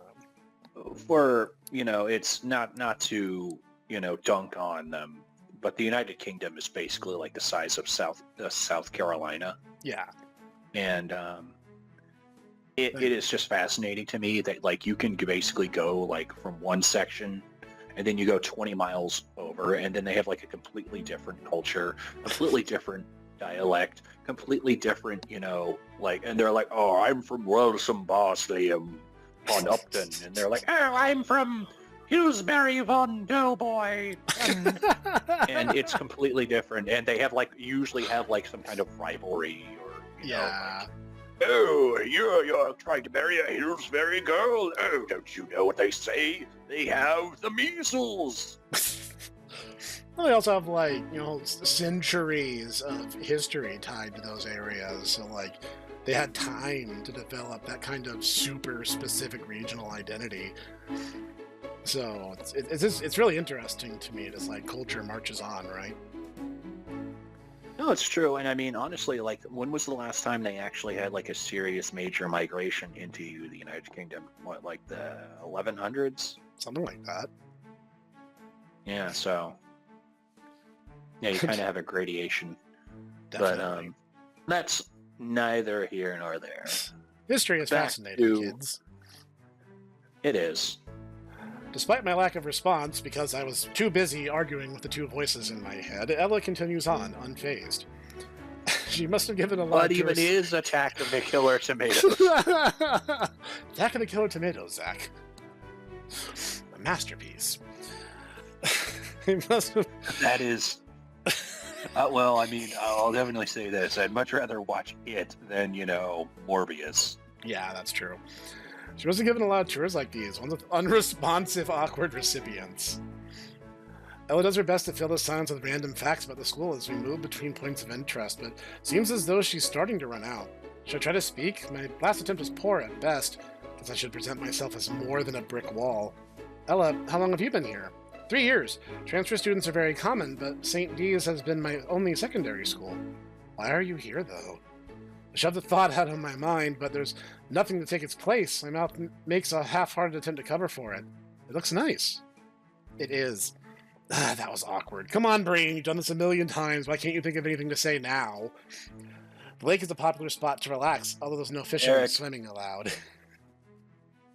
for, it's not to, dunk on them, but the United Kingdom is basically like the size of South Carolina. Yeah. And it is just fascinating to me that like you can basically go like from one section and then you go 20 miles over, and then they have like a completely different culture, completely different dialect, completely different, like, and they're like, oh, I'm from Wellsome Bosleum on Upton, and they're like, oh, I'm from Hillsbury von Doughboy, and it's completely different, and they have like usually have like some kind of rivalry or like, oh, you're trying to marry a Hillsbury girl? Oh, don't you know what they say? They have the measles. Well, they also have, like, centuries of history tied to those areas. So, like, they had time to develop that kind of super specific regional identity. So, it's really interesting to me as, like, culture marches on, right? No, it's true. And I mean, honestly, like, when was the last time they actually had like a serious major migration into the United Kingdom? What, like the 1100s? Something like that. Yeah, so yeah, you kind of have a gradation. Definitely. But that's neither here nor there. History is fascinating, kids. It is. Despite my lack of response, because I was too busy arguing with the two voices in my head, Ella continues on, unfazed. She must have given a lot of... What even is Attack of the Killer Tomatoes? Attack of the Killer Tomatoes, Zach. A masterpiece. That is... well, I mean, I'll definitely say this. I'd much rather watch it than, Morbius. Yeah, that's true. She wasn't given a lot of tours like these, ones with unresponsive, awkward recipients. Ella does her best to fill the silence with random facts about the school as we move between points of interest, but seems as though she's starting to run out. Should I try to speak? My last attempt was poor at best, because I should present myself as more than a brick wall. Ella, how long have you been here? 3 years. Transfer students are very common, but St. D's has been my only secondary school. Why are you here, though? I shove the thought out of my mind, but there's nothing to take its place. My mouth makes a half-hearted attempt to cover for it. It looks nice. It is. That was awkward. Come on, brain. You've done this a million times. Why can't you think of anything to say now? The lake is a popular spot to relax, although there's no fishing swimming allowed.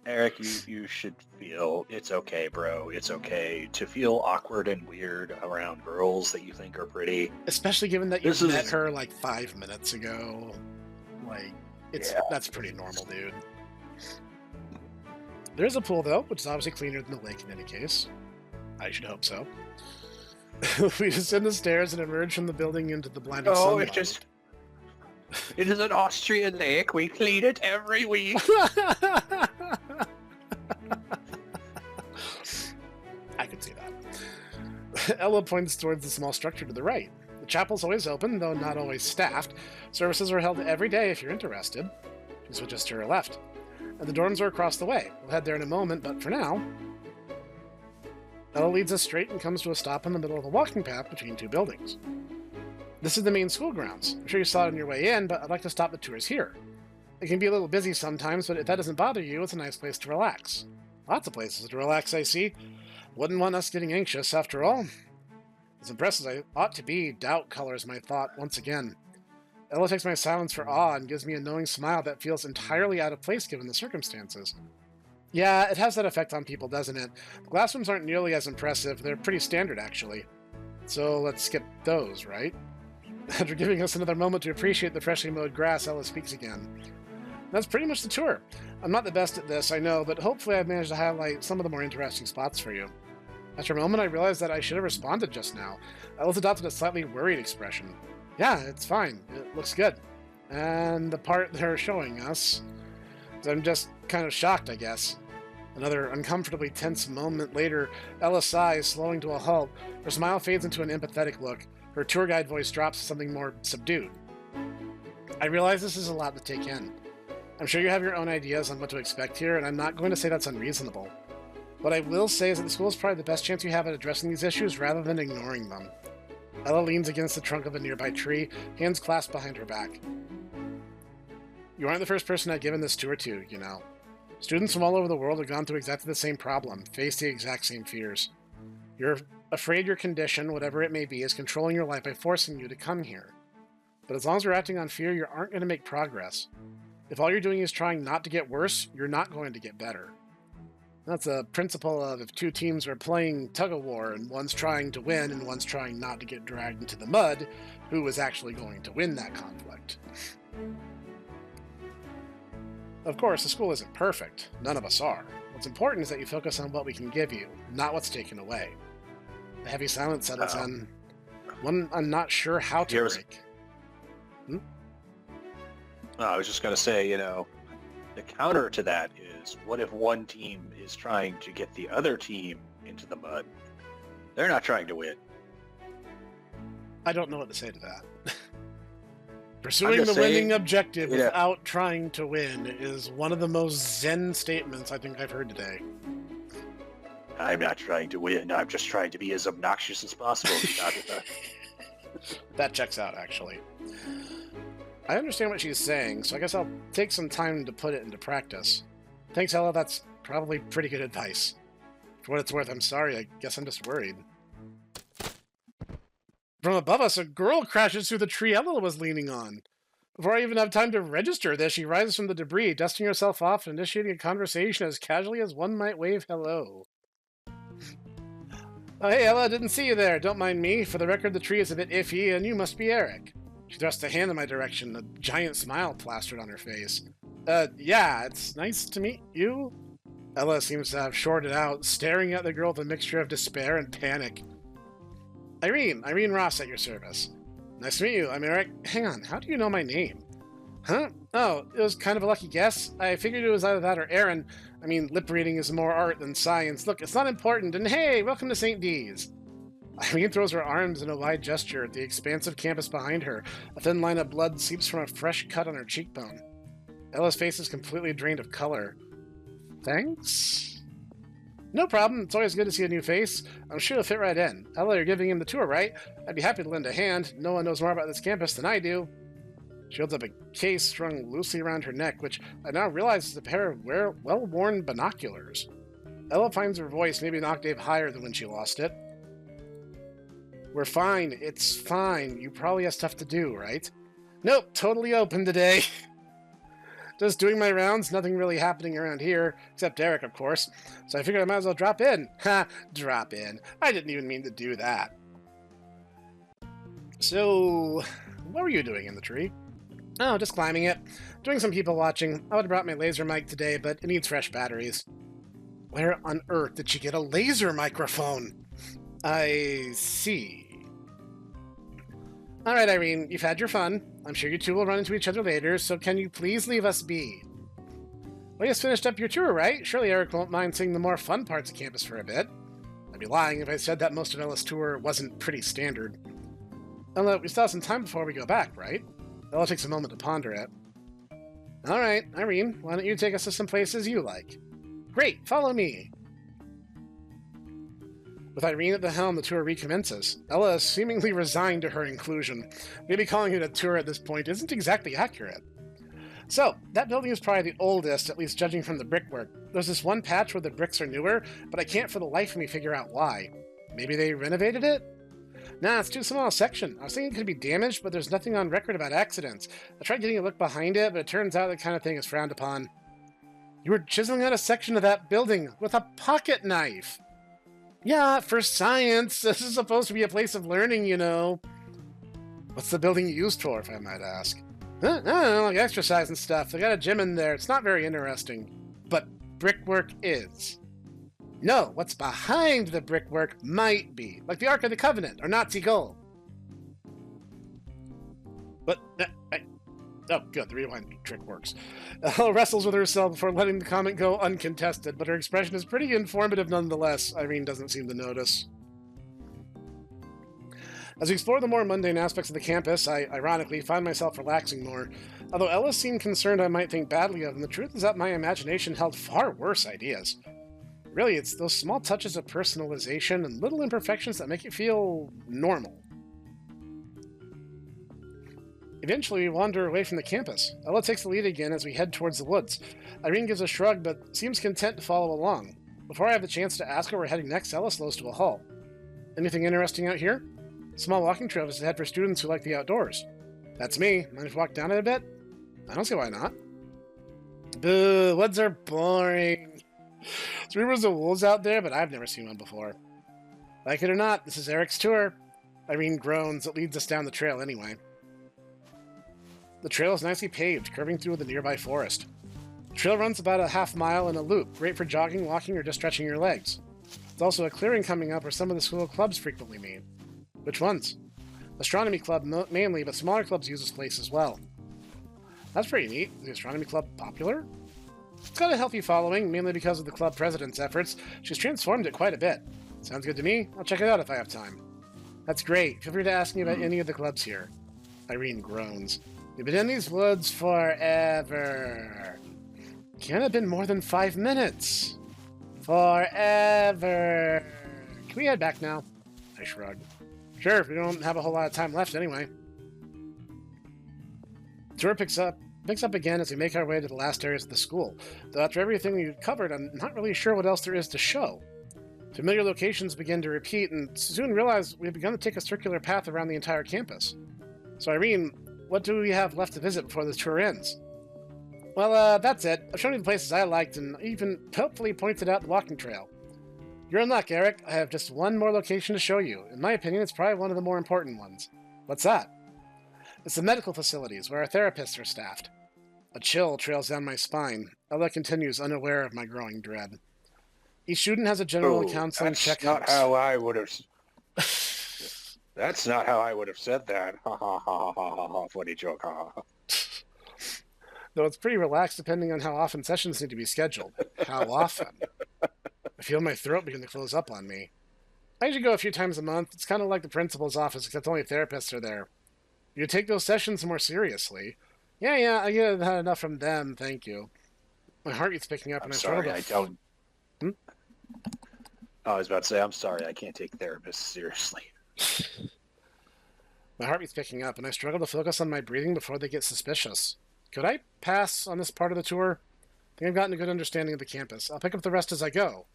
Eric, you should feel it's okay, bro. It's okay to feel awkward and weird around girls that you think are pretty. Especially given that you met her like 5 minutes ago. Like, that's pretty normal, dude. There's a pool, though, which is obviously cleaner than the lake in any case. I should hope so. We descend the stairs and emerge from the building into the blinding sunlight. It is an Austrian lake. We clean it every week. I can see that. Ella points towards the small structure to the right. The chapel's always open, though not always staffed. Services are held every day if you're interested. She switches to her left. And the dorms are across the way. We'll head there in a moment, but for now... Ella leads us straight and comes to a stop in the middle of a walking path between two buildings. This is the main school grounds. I'm sure you saw it on your way in, but I'd like to stop the tours here. It can be a little busy sometimes, but if that doesn't bother you, it's a nice place to relax. Lots of places to relax, I see. Wouldn't want us getting anxious, after all. As impressed as I ought to be, doubt colors my thought once again. Ella takes my silence for awe and gives me a knowing smile that feels entirely out of place given the circumstances. Yeah, it has that effect on people, doesn't it? The classrooms aren't nearly as impressive. They're pretty standard, actually. So let's skip those, right? After giving us another moment to appreciate the freshly mowed grass, Ella speaks again. That's pretty much the tour. I'm not the best at this, I know, but hopefully I've managed to highlight some of the more interesting spots for you. After a moment, I realized that I should have responded just now. Ella's adopted a slightly worried expression. Yeah, it's fine. It looks good. And the part they're showing us... I'm just kind of shocked, I guess. Another uncomfortably tense moment later, Ella sighs, slowing to a halt. Her smile fades into an empathetic look. Her tour guide voice drops to something more subdued. I realize this is a lot to take in. I'm sure you have your own ideas on what to expect here, and I'm not going to say that's unreasonable. What I will say is that the school is probably the best chance you have at addressing these issues rather than ignoring them. Ella leans against the trunk of a nearby tree, hands clasped behind her back. You aren't the first person I've given this tour to, you know. Students from all over the world have gone through exactly the same problem, faced the exact same fears. You're afraid your condition, whatever it may be, is controlling your life by forcing you to come here. But as long as you're acting on fear, you aren't going to make progress. If all you're doing is trying not to get worse, you're not going to get better. That's a principle of if two teams are playing tug-of-war and one's trying to win and one's trying not to get dragged into the mud, who is actually going to win that conflict? Of course, the school isn't perfect. None of us are. What's important is that you focus on what we can give you, not what's taken away. The heavy silence settles in. One I'm not sure how to break. I was just going to say, the counter to that is, what if one team is trying to get the other team into the mud? They're not trying to win. I don't know what to say to that. Pursuing the winning objective without trying to win is one of the most zen statements I think I've heard today. I'm not trying to win. I'm just trying to be as obnoxious as possible. That checks out, actually. I understand what she's saying, so I guess I'll take some time to put it into practice. Thanks, Ella. That's probably pretty good advice. For what it's worth, I'm sorry. I guess I'm just worried. From above us, a girl crashes through the tree Ella was leaning on. Before I even have time to register this, she rises from the debris, dusting herself off and initiating a conversation as casually as one might wave hello. Oh, hey, Ella, didn't see you there. Don't mind me. For the record, the tree is a bit iffy, and you must be Eric. She thrust a hand in my direction, a giant smile plastered on her face. Yeah, it's nice to meet you. Ella seems to have shorted out, staring at the girl with a mixture of despair and panic. Irene Ross at your service. Nice to meet you. I'm Eric. Hang on, how do you know my name? Huh? Oh, it was kind of a lucky guess. I figured it was either that or Aaron. I mean, lip reading is more art than science. Look, it's not important. And hey, welcome to St. D's. Irene throws her arms in a wide gesture at the expansive campus behind her. A thin line of blood seeps from a fresh cut on her cheekbone. Ella's face is completely drained of color. Thanks? No problem. It's always good to see a new face. I'm sure you'll fit right in. Ella, you're giving him the tour, right? I'd be happy to lend a hand. No one knows more about this campus than I do. She holds up a case strung loosely around her neck, which I now realize is a pair of well-worn binoculars. Ella finds her voice maybe an octave higher than when she lost it. We're fine. It's fine. You probably have stuff to do, right? Nope, totally open today. Just doing my rounds, nothing really happening around here, except Eric, of course. So I figured I might as well drop in. Ha, drop in. I didn't even mean to do that. So, what were you doing in the tree? Oh, just climbing it. Doing some people watching. I would have brought my laser mic today, but it needs fresh batteries. Where on earth did she get a laser microphone? I see. All right, Irene, you've had your fun. I'm sure you two will run into each other later, so can you please leave us be? Well, you just finished up your tour, right? Surely Eric won't mind seeing the more fun parts of campus for a bit. I'd be lying if I said that most of Ella's tour wasn't pretty standard. Ella, we still have some time before we go back, right? Ella takes a moment to ponder it. All right, Irene, why don't you take us to some places you like? Great, follow me. With Irene at the helm, the tour recommences. Ella is seemingly resigned to her inclusion. Maybe calling it a tour at this point isn't exactly accurate. So, that building is probably the oldest, at least judging from the brickwork. There's this one patch where the bricks are newer, but I can't for the life of me figure out why. Maybe they renovated it? Nah, it's too small a section. I was thinking it could be damaged, but there's nothing on record about accidents. I tried getting a look behind it, but it turns out that kind of thing is frowned upon. You were chiseling out a section of that building with a pocket knife. Yeah, for science. This is supposed to be a place of learning, you know. What's the building used for, if I might ask? I don't know, like exercise and stuff. They got a gym in there. It's not very interesting. But brickwork is. No, what's behind the brickwork might be. Like the Ark of the Covenant or Nazi gold. But, oh, good, the rewind trick works. Ella wrestles with herself before letting the comment go uncontested, but her expression is pretty informative nonetheless. Irene doesn't seem to notice. As we explore the more mundane aspects of the campus, I, ironically, find myself relaxing more. Although Ella seemed concerned I might think badly of him, the truth is that my imagination held far worse ideas. Really, it's those small touches of personalization and little imperfections that make it feel normal. Eventually, we wander away from the campus. Ella takes the lead again as we head towards the woods. Irene gives a shrug, but seems content to follow along. Before I have the chance to ask where we're heading next, Ella slows to a halt. Anything interesting out here? Small walking trail is ahead for students who like the outdoors. That's me. Mind if we walk down it a bit? I don't see why not. Boo, woods are boring. There's rumors of wolves out there, but I've never seen one before. Like it or not, this is Eric's tour. Irene groans. It leads us down the trail anyway. The trail is nicely paved, curving through the nearby forest. The trail runs about a half mile in a loop, great for jogging, walking, or just stretching your legs. There's also a clearing coming up where some of the school clubs frequently meet. Which ones? Astronomy club mainly, but smaller clubs use this place as well. That's pretty neat. Is the astronomy club popular? It's got a healthy following, mainly because of the club president's efforts. She's transformed it quite a bit. Sounds good to me. I'll check it out if I have time. That's great. Feel free to ask me about any of the clubs here. Irene groans. We've been in these woods forever. Can't have been more than 5 minutes. Forever. Can we head back now? I shrug. Sure, we don't have a whole lot of time left anyway. The tour picks up again as we make our way to the last areas of the school. Though after everything we've covered, I'm not really sure what else there is to show. Familiar locations begin to repeat, and soon realize we've begun to take a circular path around the entire campus. So Irene, what do we have left to visit before the tour ends? Well, that's it. I've shown you the places I liked, and even helpfully pointed out the walking trail. You're in luck, Eric. I have just one more location to show you. In my opinion, it's probably one of the more important ones. What's that? It's the medical facilities, where our therapists are staffed. A chill trails down my spine. Ella continues, unaware of my growing dread. Each student has a general counseling checkup. That's not how I would have... That's not how I would have said that. Ha ha ha ha ha ha. Funny joke. Ha ha. Though it's pretty relaxed depending on how often sessions need to be scheduled. How often? I feel my throat begin to close up on me. I usually go a few times a month. It's kind of like the principal's office, except only therapists are there. You take those sessions more seriously. Yeah, I get enough from them, thank you. My heart is picking up, and I'm sorry, I don't... I was about to say, I'm sorry, I can't take therapists seriously. My heartbeat's picking up, and I struggle to focus on my breathing before they get suspicious. Could I pass on this part of the tour? I think I've gotten a good understanding of the campus. I'll pick up the rest as I go.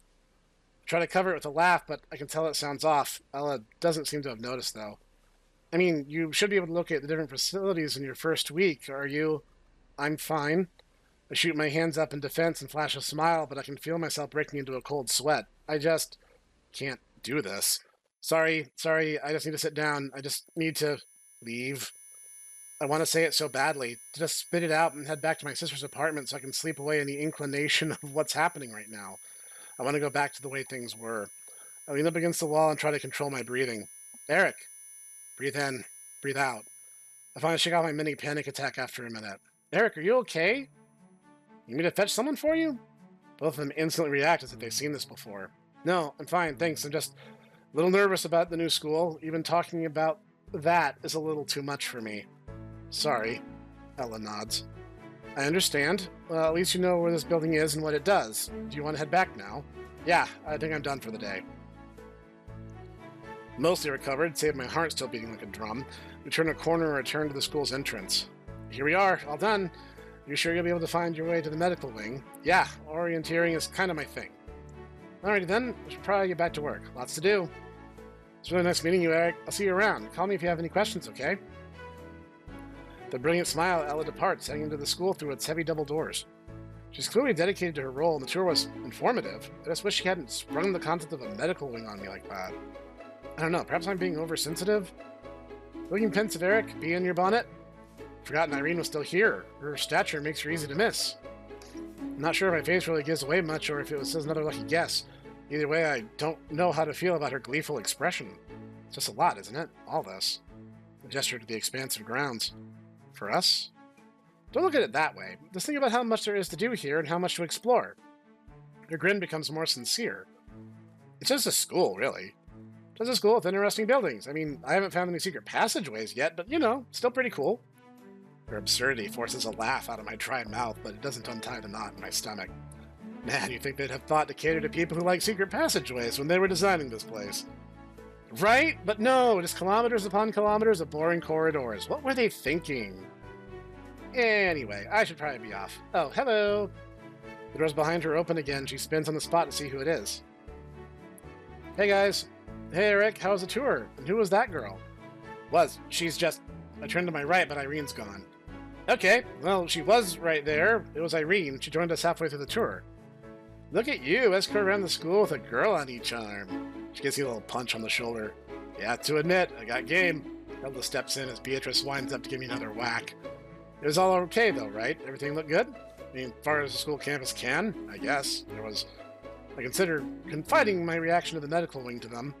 I try to cover it with a laugh, but I can tell it sounds off. Ella doesn't seem to have noticed, though. I mean, you should be able to locate the different facilities in your first week, are you? I'm fine. I shoot my hands up in defense and flash a smile, but I can feel myself breaking into a cold sweat. I just can't do this. Sorry, I just need to sit down. I just need to leave. I want to say it so badly, to just spit it out and head back to my sister's apartment so I can sleep away any inclination of what's happening right now. I want to go back to the way things were. I lean up against the wall and try to control my breathing. Eric, breathe in, breathe out. I finally shake off my mini panic attack after a minute. Eric, are you okay? You need me to fetch someone for you? Both of them instantly react as if they've seen this before. No, I'm fine, thanks. I'm just a little nervous about the new school. Even talking about that is a little too much for me. Sorry. Ella nods. I understand. Well, at least you know where this building is and what it does. Do you want to head back now? Yeah, I think I'm done for the day. Mostly recovered, save my heart still beating like a drum. We turn a corner and return to the school's entrance. Here we are, all done. You sure you'll be able to find your way to the medical wing? Yeah, orienteering is kind of my thing. Alrighty then, we should probably get back to work. Lots to do. It's really nice meeting you, Eric. I'll see you around. Call me if you have any questions, okay? With a brilliant smile, Ella departs, heading into the school through its heavy double doors. She's clearly dedicated to her role, and the tour was informative. I just wish she hadn't sprung the concept of a medical wing on me like that. I don't know, perhaps I'm being oversensitive? Looking pensive, Eric, bee in your bonnet? Forgotten Irene was still here. Her stature makes her easy to miss. I'm not sure if my face really gives away much or if it was just another lucky guess. Either way, I don't know how to feel about her gleeful expression. It's just a lot, isn't it? All this. A gesture to the expansive grounds. For us? Don't look at it that way. Just think about how much there is to do here and how much to explore. Her grin becomes more sincere. It's just a school, really. Just a school with interesting buildings. I mean, I haven't found any secret passageways yet, but, you know, still pretty cool. Her absurdity forces a laugh out of my dry mouth, but it doesn't untie the knot in my stomach. Man, you'd think they'd have thought to cater to people who like secret passageways when they were designing this place. Right? But no, just kilometers upon kilometers of boring corridors. What were they thinking? Anyway, I should probably be off. Oh, hello! The doors behind her open again. She spins on the spot to see who it is. Hey, guys. Hey, Eric, how was the tour? And who was that girl? She's just... I turned to my right, but Irene's gone. Okay, well, she was right there. It was Irene. She joined us halfway through the tour. Look at you, escort around the school with a girl on each arm. She gives you a little punch on the shoulder. Yeah, to admit, I got game. Elda steps in as Beatrice winds up to give me another whack. It was all okay, though, right? Everything looked good? I mean, as far as the school campus can, I guess. I considered confiding my reaction to the medical wing to them.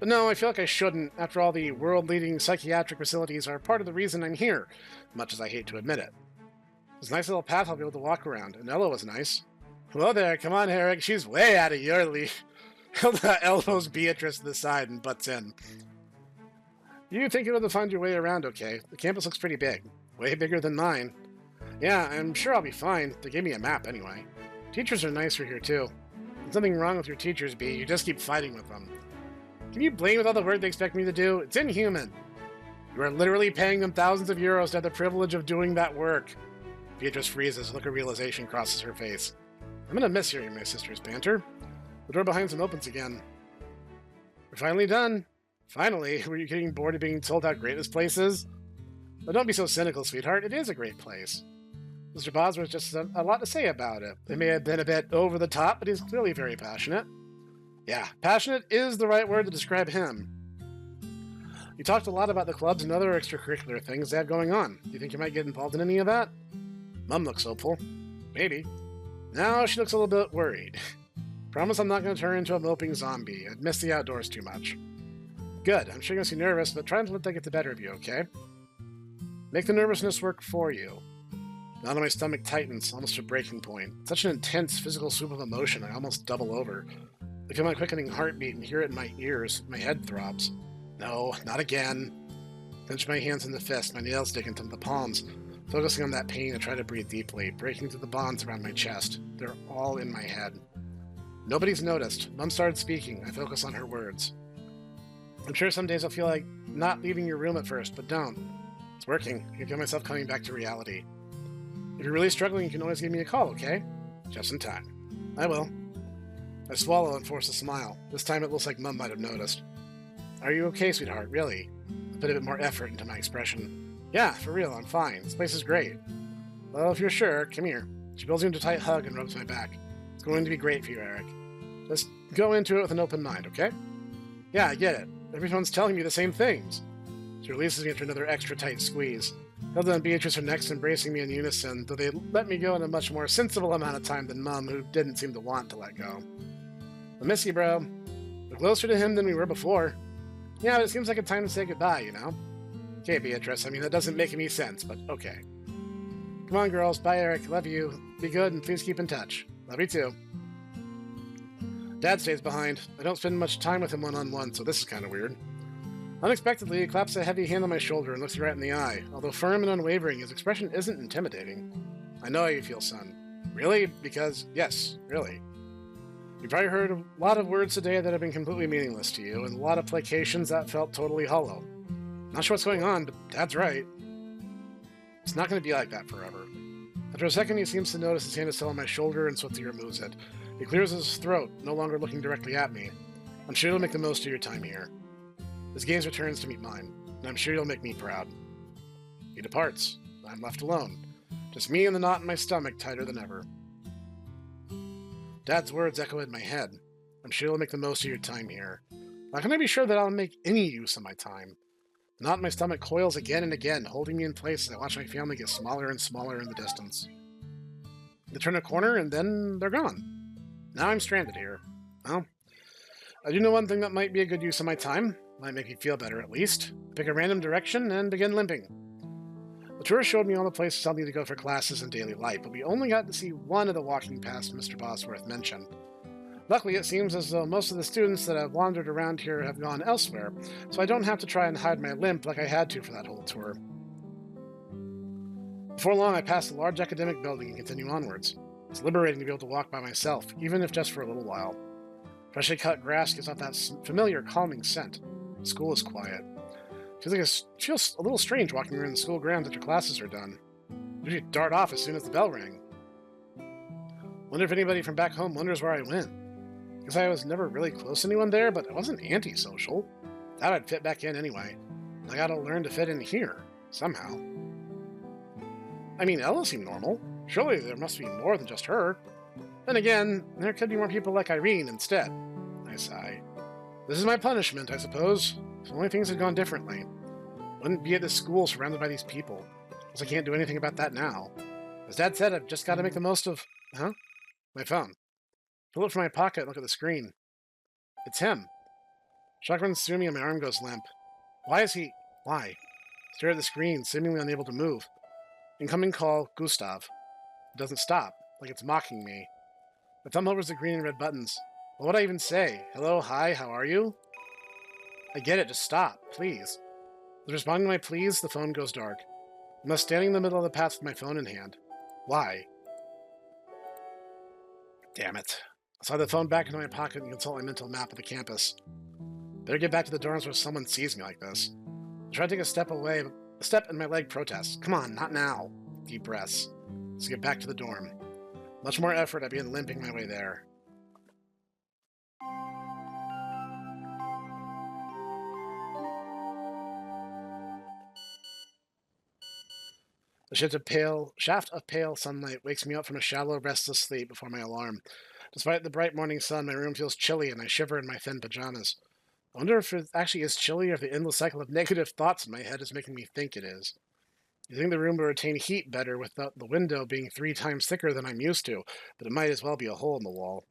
But no, I feel like I shouldn't. After all, the world-leading psychiatric facilities are part of the reason I'm here, much as I hate to admit it. There's a nice little path I'll be able to walk around, and Ella was nice. Hello there, come on, Eric. She's way out of your league. Hilda elbows Beatrice to the side and butts in. You think you'll be able to find your way around okay? The campus looks pretty big. Way bigger than mine. Yeah, I'm sure I'll be fine. They gave me a map anyway. Teachers are nicer here, too. There's nothing wrong with your teachers, B. You just keep fighting with them. Can you blame with all the work they expect me to do? It's inhuman. You are literally paying them thousands of euros to have the privilege of doing that work. Beatrice freezes. A look of realization crosses her face. I'm gonna miss hearing my sister's banter. The door behind them opens again. We're finally done. Finally, were you getting bored of being told how great this place is? But don't be so cynical, sweetheart. It is a great place. Mr. Bosworth just has a lot to say about it. It may have been a bit over the top, but he's clearly very passionate. Yeah, passionate is the right word to describe him. You talked a lot about the clubs and other extracurricular things they have going on. Do you think you might get involved in any of that? Mum looks hopeful. Maybe. Now she looks a little bit worried. Promise I'm not going to turn into a moping zombie. I'd miss the outdoors too much. Good. I'm sure you're going to be nervous, but try not to let that get the better of you, okay? Make the nervousness work for you. Now that my stomach tightens, almost to breaking point. Such an intense physical swoop of emotion, I almost double over. I feel my quickening heartbeat and hear it in my ears. My head throbs. No, not again. Clench my hands in the fist, my nails dig into the palms. Focusing on that pain, I try to breathe deeply, breaking through the bonds around my chest. They're all in my head. Nobody's noticed. Mum started speaking. I focus on her words. I'm sure some days I'll feel like not leaving your room at first, but don't. It's working. I can feel myself coming back to reality. If you're really struggling, you can always give me a call, okay? Just in time. I will. I swallow and force a smile. This time it looks like Mum might have noticed. Are you okay, sweetheart? Really? I put a bit more effort into my expression. Yeah, for real, I'm fine. This place is great. Well, if you're sure, come here. She pulls me into a tight hug and rubs my back. It's going to be great for you, Eric. Just go into it with an open mind, okay? Yeah, I get it. Everyone's telling me the same things. She releases me after another extra tight squeeze. Hilda and Beatrice are next, embracing me in unison, though they let me go in a much more sensible amount of time than Mum, who didn't seem to want to let go. I miss you, bro. We're closer to him than we were before. Yeah, but it seems like a time to say goodbye, you know? Okay, Beatrice, I mean, that doesn't make any sense, but okay. Come on, girls. Bye, Eric. Love you. Be good, and please keep in touch. Love you, too. Dad stays behind. I don't spend much time with him one-on-one, so this is kind of weird. Unexpectedly, he claps a heavy hand on my shoulder and looks me right in the eye. Although firm and unwavering, his expression isn't intimidating. I know how you feel, son. Really? Because, yes, really. You've probably heard a lot of words today that have been completely meaningless to you, and a lot of placations that felt totally hollow. Not sure what's going on, but Dad's right. It's not going to be like that forever. After a second, he seems to notice his hand is still on my shoulder and swiftly removes it. He clears his throat, no longer looking directly at me. I'm sure you'll make the most of your time here. His gaze returns to meet mine, and I'm sure you'll make me proud. He departs. I'm left alone. Just me and the knot in my stomach tighter than ever. Dad's words echo in my head. I'm sure you'll make the most of your time here. How can I be sure that I'll make any use of my time? The knot in my stomach coils again and again, holding me in place as I watch my family get smaller and smaller in the distance. They turn a corner, and then they're gone. Now I'm stranded here. Well, I do know one thing that might be a good use of my time. Might make me feel better, at least. Pick a random direction and begin limping. The tour showed me all the places I'll need to go for classes and daily life, but we only got to see one of the walking paths Mr. Bosworth mentioned. Luckily, it seems as though most of the students that have wandered around here have gone elsewhere, so I don't have to try and hide my limp like I had to for that whole tour. Before long, I pass a large academic building and continue onwards. It's liberating to be able to walk by myself, even if just for a little while. Freshly cut grass gives off that familiar, calming scent. The school is quiet. Feels a little strange walking around the school grounds after classes are done. Usually dart off as soon as the bell rang. Wonder if anybody from back home wonders where I went. Guess I was never really close to anyone there, but I wasn't antisocial. Thought I'd fit back in anyway. I gotta learn to fit in here, somehow. I mean, Ella seemed normal. Surely there must be more than just her. Then again, there could be more people like Irene instead. I sigh. This is my punishment, I suppose. If only things had gone differently. Wouldn't be at this school surrounded by these people. Guess I can't do anything about that now. As Dad said, I've just got to make the most of... Huh? My phone. Pull it from my pocket and look at the screen. It's him. Shock runs through me and my arm goes limp. Why is he... Why? Stare at the screen, seemingly unable to move. Incoming call, Gustav. It doesn't stop, like it's mocking me. My thumb hovers the green and red buttons. What would I even say? Hello, hi, how are you? I get it, just stop, please. As responding to my pleas, the phone goes dark. I'm standing in the middle of the path with my phone in hand. Why? Damn it. I slide the phone back into my pocket and consult my mental map of the campus. Better get back to the dorms where someone sees me like this. I try to take a step away, but a step and my leg protests. Come on, not now. Deep breaths. Let's get back to the dorm. Much more effort, I begin limping my way there. The shaft of pale sunlight wakes me up from a shallow, restless sleep before my alarm. Despite the bright morning sun, my room feels chilly and I shiver in my thin pajamas. I wonder if it actually is chilly or if the endless cycle of negative thoughts in my head is making me think it is. You think the room will retain heat better without the window being 3 times thicker than I'm used to, but it might as well be a hole in the wall.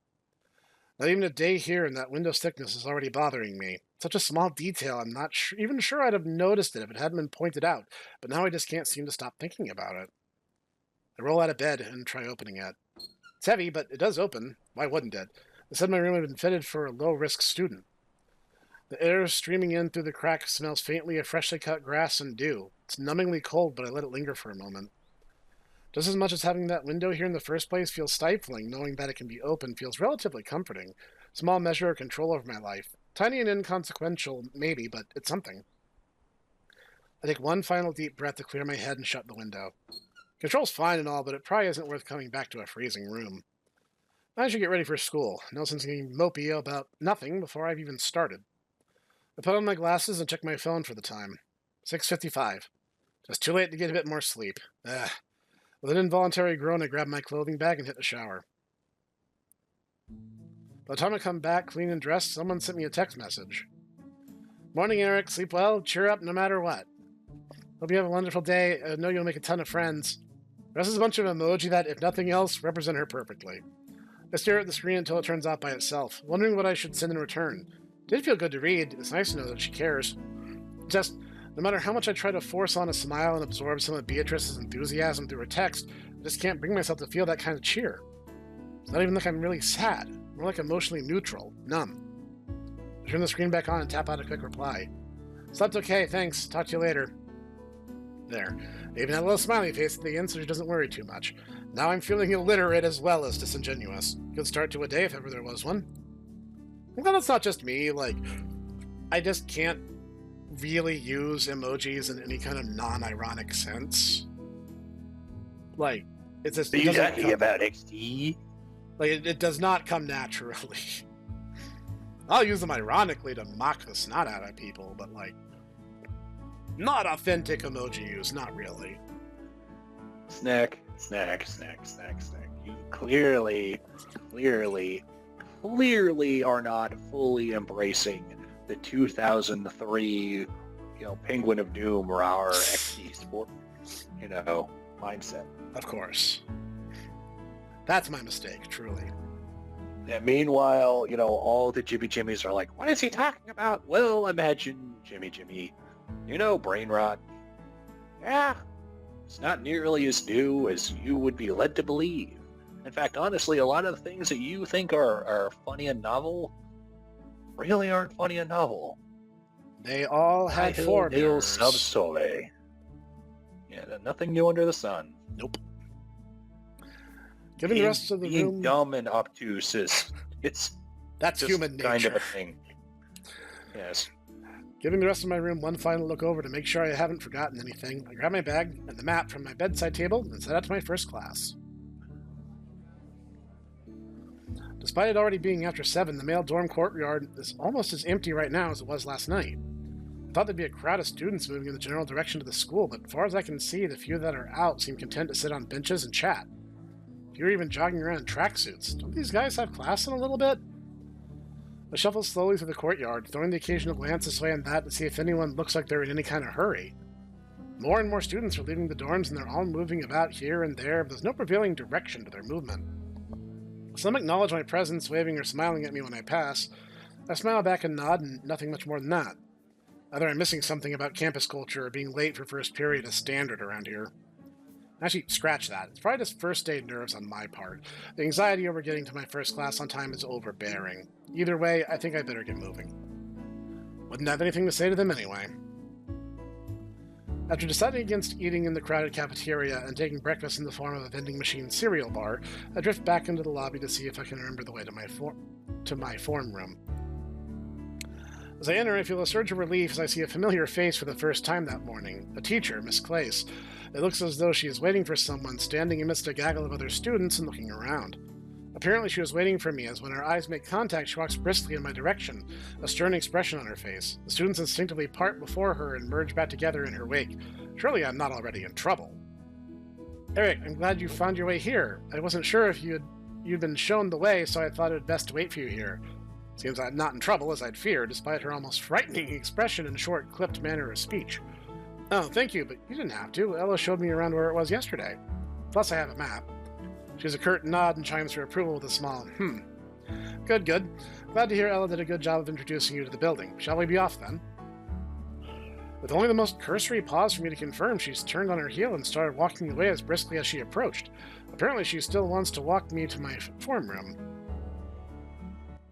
Not even a day here and that window's thickness is already bothering me. Such a small detail, I'm not even sure I'd have noticed it if it hadn't been pointed out, but now I just can't seem to stop thinking about it. I roll out of bed and try opening it. It's heavy, but it does open. Why wouldn't it? They said my room had been fitted for a low-risk student. The air streaming in through the crack smells faintly of freshly cut grass and dew. It's numbingly cold, but I let it linger for a moment. Just as much as having that window here in the first place feels stifling, knowing that it can be open feels relatively comforting. Small measure of control over my life. Tiny and inconsequential, maybe, but it's something. I take one final deep breath to clear my head and shut the window. Control's fine and all, but it probably isn't worth coming back to a freezing room. I should get ready for school. No sense getting mopey about nothing before I've even started. I put on my glasses and check my phone for the time. 6:55. Just too late to get a bit more sleep. Ugh. With an involuntary groan, I grab my clothing bag and hit the shower. By the time I come back clean and dressed, someone sent me a text message. Morning, Eric. Sleep well. Cheer up no matter what. Hope you have a wonderful day. I know you'll make a ton of friends. The rest is a bunch of emoji that, if nothing else, represent her perfectly. I stare at the screen until it turns off by itself, wondering what I should send in return. It did feel good to read. It's nice to know that she cares. Just, no matter how much I try to force on a smile and absorb some of Beatrice's enthusiasm through her text, I just can't bring myself to feel that kind of cheer. It's not even like I'm really sad. More like emotionally neutral, numb. I turn the screen back on and tap out a quick reply. Slept okay, thanks. Talk to you later. There. I even had a little smiley face at the end so she doesn't worry too much. Now I'm feeling illiterate as well as disingenuous. Good start to a day if ever there was one. I'm glad it's not just me, I just can't really use emojis in any kind of non-ironic sense. It's just... Are you talking about XD? It does not come naturally. I'll use them ironically to mock the snot out of people, but, not authentic emoji use, not really. Snek. You clearly are not fully embracing the 2003, Penguin of Doom or our XD sport, mindset. Of course. That's my mistake, truly. And meanwhile, all the Jimmies are like, what is he talking about? Well, imagine Jimmy. Brain rot. Yeah, it's not nearly as new as you would be led to believe. In fact, honestly, a lot of the things that you think are funny and novel really aren't funny and novel. They all had forebears. Sub sole. Yeah, nothing new under the sun. Nope. Giving the rest of the room... Being dumb and obtuse it's that's just human nature. Kind of a thing. Yes. Giving the rest of my room one final look over to make sure I haven't forgotten anything, I grab my bag and the map from my bedside table and set out to my first class. Despite it already being after 7, the male dorm courtyard is almost as empty right now as it was last night. I thought there'd be a crowd of students moving in the general direction of the school, but as far as I can see, the few that are out seem content to sit on benches and chat. You're even jogging around in tracksuits. Don't these guys have class in a little bit? I shuffle slowly through the courtyard, throwing the occasional glance this way and that to see if anyone looks like they're in any kind of hurry. More and more students are leaving the dorms and they're all moving about here and there, but there's no prevailing direction to their movement. Some acknowledge my presence, waving or smiling at me when I pass. I smile back and nod, and nothing much more than that. Either I'm missing something about campus culture or being late for first period is standard around here. Actually, scratch that. It's probably just first day nerves on my part. The anxiety over getting to my first class on time is overbearing. Either way, I think I better get moving. Wouldn't have anything to say to them anyway. After deciding against eating in the crowded cafeteria and taking breakfast in the form of a vending machine cereal bar, I drift back into the lobby to see if I can remember the way to my form room. As I enter, I feel a surge of relief as I see a familiar face for the first time that morning. A teacher, Miss Clace. It looks as though she is waiting for someone, standing amidst a gaggle of other students and looking around. Apparently she was waiting for me, as when our eyes make contact, she walks briskly in my direction, a stern expression on her face. The students instinctively part before her and merge back together in her wake. Surely I'm not already in trouble. Eric, I'm glad you found your way here. I wasn't sure if you'd been shown the way, so I thought it best to wait for you here. Seems I'm not in trouble, as I'd feared, despite her almost frightening expression and short, clipped manner of speech. Oh, thank you, but you didn't have to. Ella showed me around where it was yesterday. Plus, I have a map. She gives a curt nod and chimes her approval with a small, Good. Glad to hear Ella did a good job of introducing you to the building. Shall we be off, then? With only the most cursory pause for me to confirm, she's turned on her heel and started walking away as briskly as she approached. Apparently, she still wants to walk me to my form room.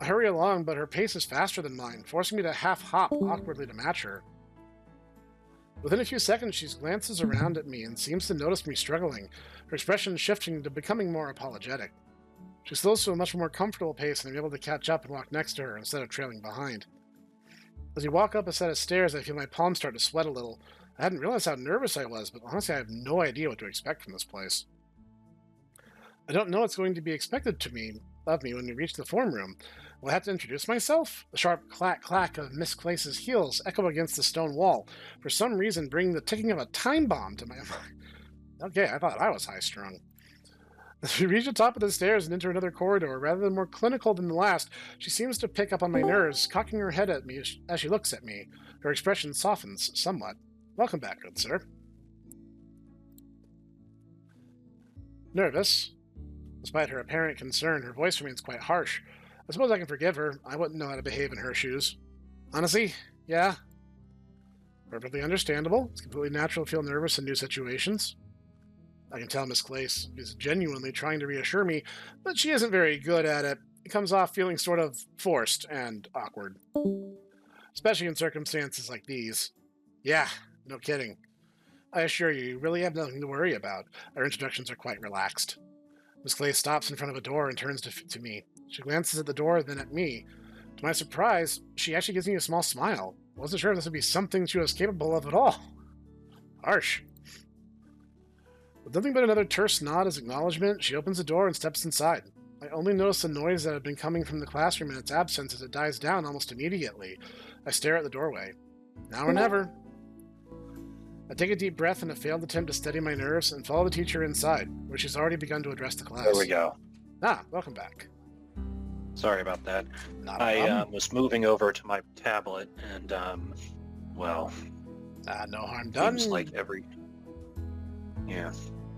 I hurry along, but her pace is faster than mine, forcing me to half-hop awkwardly to match her. Within a few seconds, she glances around at me and seems to notice me struggling, her expression shifting to becoming more apologetic. She slows to a much more comfortable pace and I'm able to catch up and walk next to her instead of trailing behind. As we walk up a set of stairs, I feel my palms start to sweat a little. I hadn't realized how nervous I was, but honestly, I have no idea what to expect from this place. I don't know what's going to be expected of me when we reach the form room. Will I have to introduce myself? The sharp clack of Miss Clace's heels echo against the stone wall, for some reason bringing the ticking of a time bomb to my mind. Okay, I thought I was high-strung. As we reach the top of the stairs and enter another corridor, rather than more clinical than the last, she seems to pick up on my nerves, cocking her head at me as she looks at me. Her expression softens somewhat. Welcome back, good sir. Nervous? Despite her apparent concern, her voice remains quite harsh. I suppose I can forgive her. I wouldn't know how to behave in her shoes. Honestly, yeah. Perfectly understandable. It's completely natural to feel nervous in new situations. I can tell Miss Clace is genuinely trying to reassure me, but she isn't very good at it. It comes off feeling sort of forced and awkward. Especially in circumstances like these. Yeah, no kidding. I assure you, you really have nothing to worry about. Our introductions are quite relaxed. Miss Clace stops in front of a door and turns to me. She glances at the door, then at me. To my surprise, she actually gives me a small smile. I wasn't sure if this would be something she was capable of at all. Harsh. With nothing but another terse nod as acknowledgement, she opens the door and steps inside. I only notice the noise that had been coming from the classroom in its absence as it dies down almost immediately. I stare at the doorway. Now or never. I take a deep breath in a failed attempt to steady my nerves and follow the teacher inside, where she's already begun to address the class. There we go. Ah, welcome back. Sorry about that. Not a I problem. was moving over to my tablet, and, well, No harm done. seems like every... Yeah.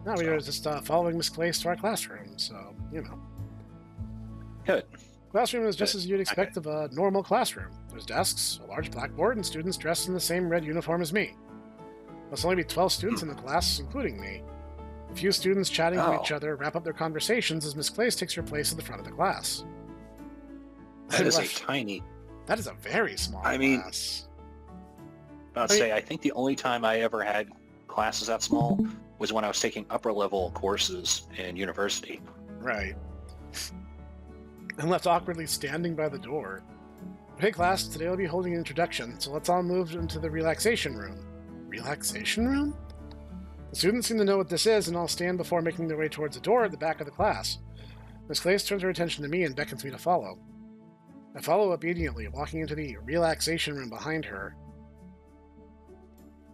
No, we were just following Miss Clace to our classroom, so, you know. Good. Classroom is just as you'd expect of a normal classroom. There's desks, a large blackboard, and students dressed in the same red uniform as me. Must only be 12 students in the class, including me. A few students chatting to each other wrap up their conversations as Miss Clace takes her place at the front of the class. That is a tiny... That is a very small class. I think the only time I ever had classes that small was when I was taking upper-level courses in university. Right. And left awkwardly standing by the door. Hey class, today I'll be holding an introduction, so let's all move into the relaxation room. Relaxation room? The students seem to know what this is and all stand before making their way towards the door at the back of the class. Miss Clace turns her attention to me and beckons me to follow. I follow obediently, walking into the relaxation room behind her.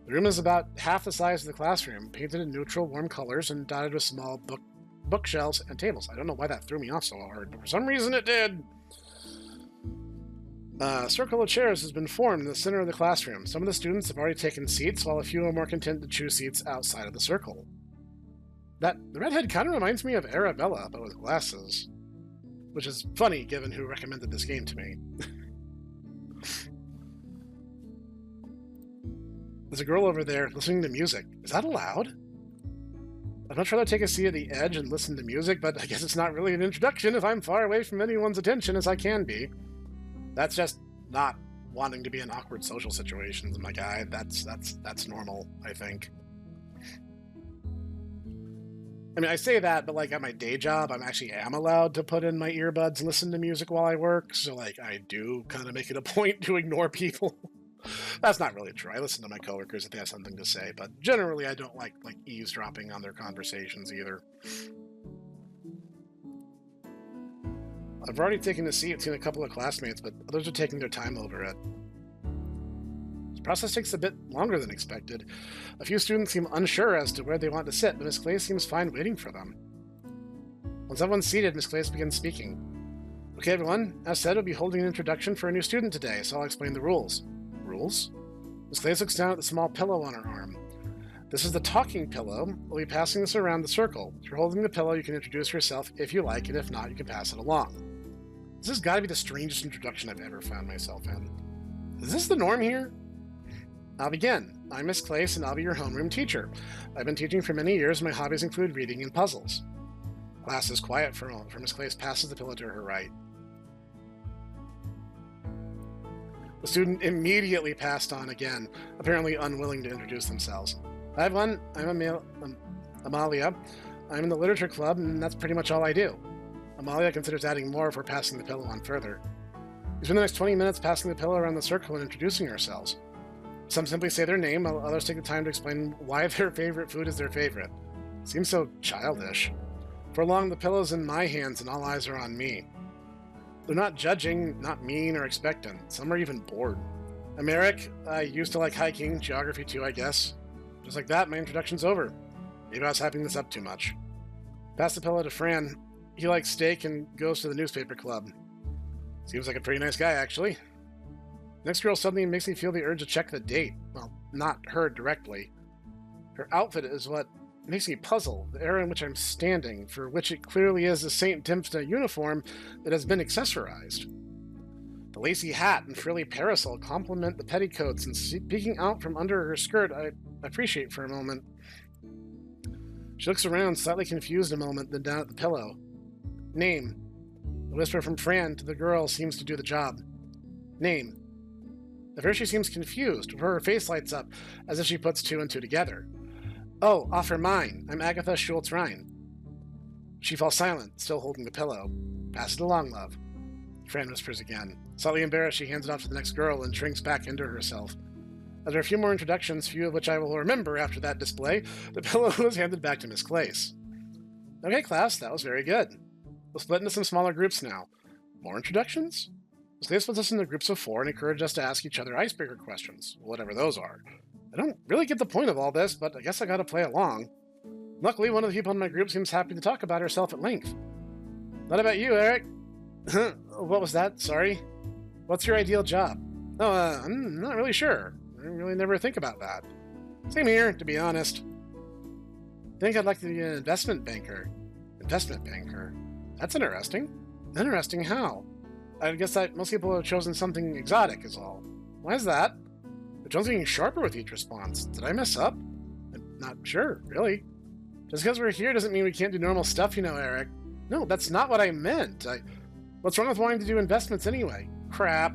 The room is about half the size of the classroom, painted in neutral, warm colors and dotted with small bookshelves and tables. I don't know why that threw me off so hard, but for some reason it did. A circle of chairs has been formed in the center of the classroom. Some of the students have already taken seats, while a few are more content to choose seats outside of the circle. The redhead kind of reminds me of Arabella, but with glasses. Which is funny, given who recommended this game to me. There's a girl over there listening to music. Is that allowed? I'd much rather take a seat at the edge and listen to music, but I guess it's not really an introduction if I'm far away from anyone's attention as I can be. That's just not wanting to be in awkward social situations, my guy. That's normal, I think. I mean, I say that, but like at my day job, I actually am allowed to put in my earbuds and listen to music while I work. So like I do kind of make it a point to ignore people. That's not really true. I listen to my coworkers if they have something to say, but generally I don't like eavesdropping on their conversations either. I've already taken a seat, seen a couple of classmates, but others are taking their time over it. This process takes a bit longer than expected. A few students seem unsure as to where they want to sit, but Miss Clace seems fine waiting for them. Once everyone's seated, Miss Clace begins speaking. Okay, everyone, as said, we'll be holding an introduction for a new student today, so I'll explain the rules. Rules? Miss Clace looks down at the small pillow on her arm. This is the talking pillow. We'll be passing this around the circle. If you're holding the pillow, you can introduce yourself if you like, and if not, you can pass it along. This has got to be the strangest introduction I've ever found myself in. Is this the norm here? I'll begin. I'm Miss Clace, and I'll be your homeroom teacher. I've been teaching for many years. My hobbies include reading and puzzles. Class is quiet for a moment, for Miss Clace passes the pillow to her right. The student immediately passed on again, apparently unwilling to introduce themselves. Hi, everyone. I'm Amalia. I'm in the literature club, and that's pretty much all I do. Amalia considers adding more if we're passing the pillow on further. We spend the next 20 minutes passing the pillow around the circle and introducing ourselves. Some simply say their name, while others take the time to explain why their favorite food is their favorite. Seems so childish. For long, the pillow's in my hands and all eyes are on me. They're not judging, not mean or expectant. Some are even bored. I'm Eric. I used to like hiking, geography too, I guess. Just like that, my introduction's over. Maybe I was hyping this up too much. Pass the pillow to Fran. He likes steak and goes to the newspaper club. Seems like a pretty nice guy, actually. Next girl suddenly makes me feel the urge to check the date. Well, not her directly. Her outfit is what makes me puzzle, the area in which I'm standing, for which it clearly is a St. Dymphna uniform that has been accessorized. The lacy hat and frilly parasol complement the petticoats, and peeking out from under her skirt, I appreciate for a moment. She looks around, slightly confused a moment, then down at the pillow. Name. The whisper from Fran to the girl seems to do the job. Name. At first she seems confused, before her face lights up, as if she puts two and two together. Oh, offer mine. I'm Agatha Schultz-Rhine. She falls silent, still holding the pillow. Pass it along, love. Fran whispers again. Slightly embarrassed, she hands it off to the next girl and shrinks back into herself. After a few more introductions, few of which I will remember after that display, the pillow was handed back to Miss Clace. Okay, class, that was very good. We'll split into some smaller groups now. More introductions? Miss Clace puts us into groups of 4 and encouraged us to ask each other icebreaker questions, whatever those are. I don't really get the point of all this, but I guess I gotta play along. Luckily, one of the people in my group seems happy to talk about herself at length. What about you, Eric? What was that? Sorry? What's your ideal job? Oh, I'm not really sure. I really never think about that. Same here, to be honest. I think I'd like to be an investment banker. Investment banker? That's interesting. Interesting how? I guess that most people have chosen something exotic is all. Why is that? The tone's getting sharper with each response. Did I mess up? I'm not sure, really. Just because we're here doesn't mean we can't do normal stuff, you know, Eric. No, that's not what I meant. What's wrong with wanting to do investments anyway? Crap.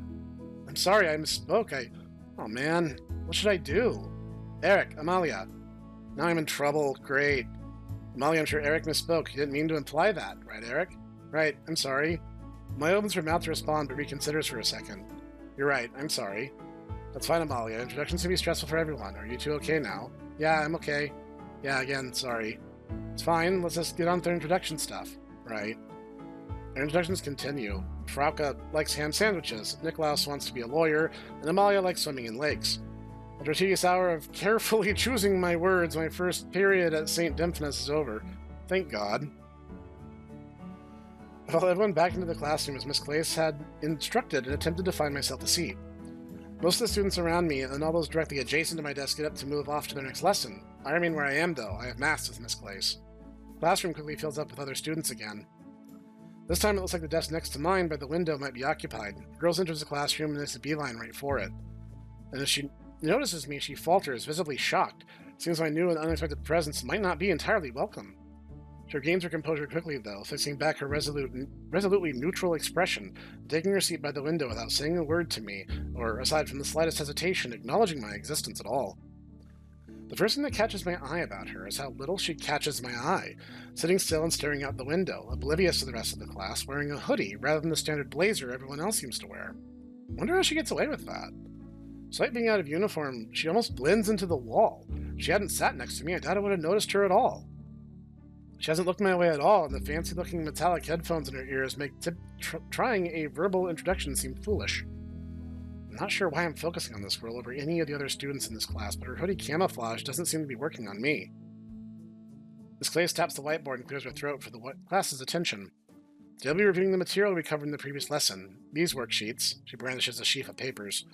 I'm sorry, I misspoke. Oh man, what should I do? Eric, Amalia. Now I'm in trouble. Great. Amalia, I'm sure Eric misspoke. He didn't mean to imply that, right, Eric? Right, I'm sorry. Amalia opens her mouth to respond, but reconsiders for a second. You're right, I'm sorry. That's fine, Amalia. Introductions can be stressful for everyone. Are you two okay now? Yeah, I'm okay. Yeah, again, sorry. It's fine. Let's just get on with the introduction stuff. Right. Our introductions continue. Frauke likes ham sandwiches, Niklaus wants to be a lawyer, and Amalia likes swimming in lakes. After a tedious hour of carefully choosing my words, my first period at St. Dymphna's is over. Thank God. I followed everyone back into the classroom as Miss Clace had instructed and attempted to find myself a seat. Most of the students around me and all those directly adjacent to my desk get up to move off to their next lesson. I remain where I am, though. I have maths with Miss Clace. The classroom quickly fills up with other students again. This time it looks like the desk next to mine by the window might be occupied. The girl enters the classroom and makes a beeline right for it. And as she notices me, she falters, visibly shocked. It seems my new and unexpected presence might not be entirely welcome. She regains her composure quickly, though, fixing back her resolutely neutral expression, and taking her seat by the window without saying a word to me, or, aside from the slightest hesitation, acknowledging my existence at all. The first thing that catches my eye about her is how little she catches my eye, sitting still and staring out the window, oblivious to the rest of the class, wearing a hoodie rather than the standard blazer everyone else seems to wear. I wonder how she gets away with that. Despite being out of uniform, she almost blends into the wall. If she hadn't sat next to me, I doubt I would have noticed her at all. She hasn't looked my way at all, and the fancy-looking metallic headphones in her ears make trying a verbal introduction seem foolish. I'm not sure why I'm focusing on this girl over any of the other students in this class, but her hoodie camouflage doesn't seem to be working on me. Miss Clace taps the whiteboard and clears her throat for the class's attention. They'll be reviewing the material we covered in the previous lesson. These worksheets, she brandishes a sheaf of papers,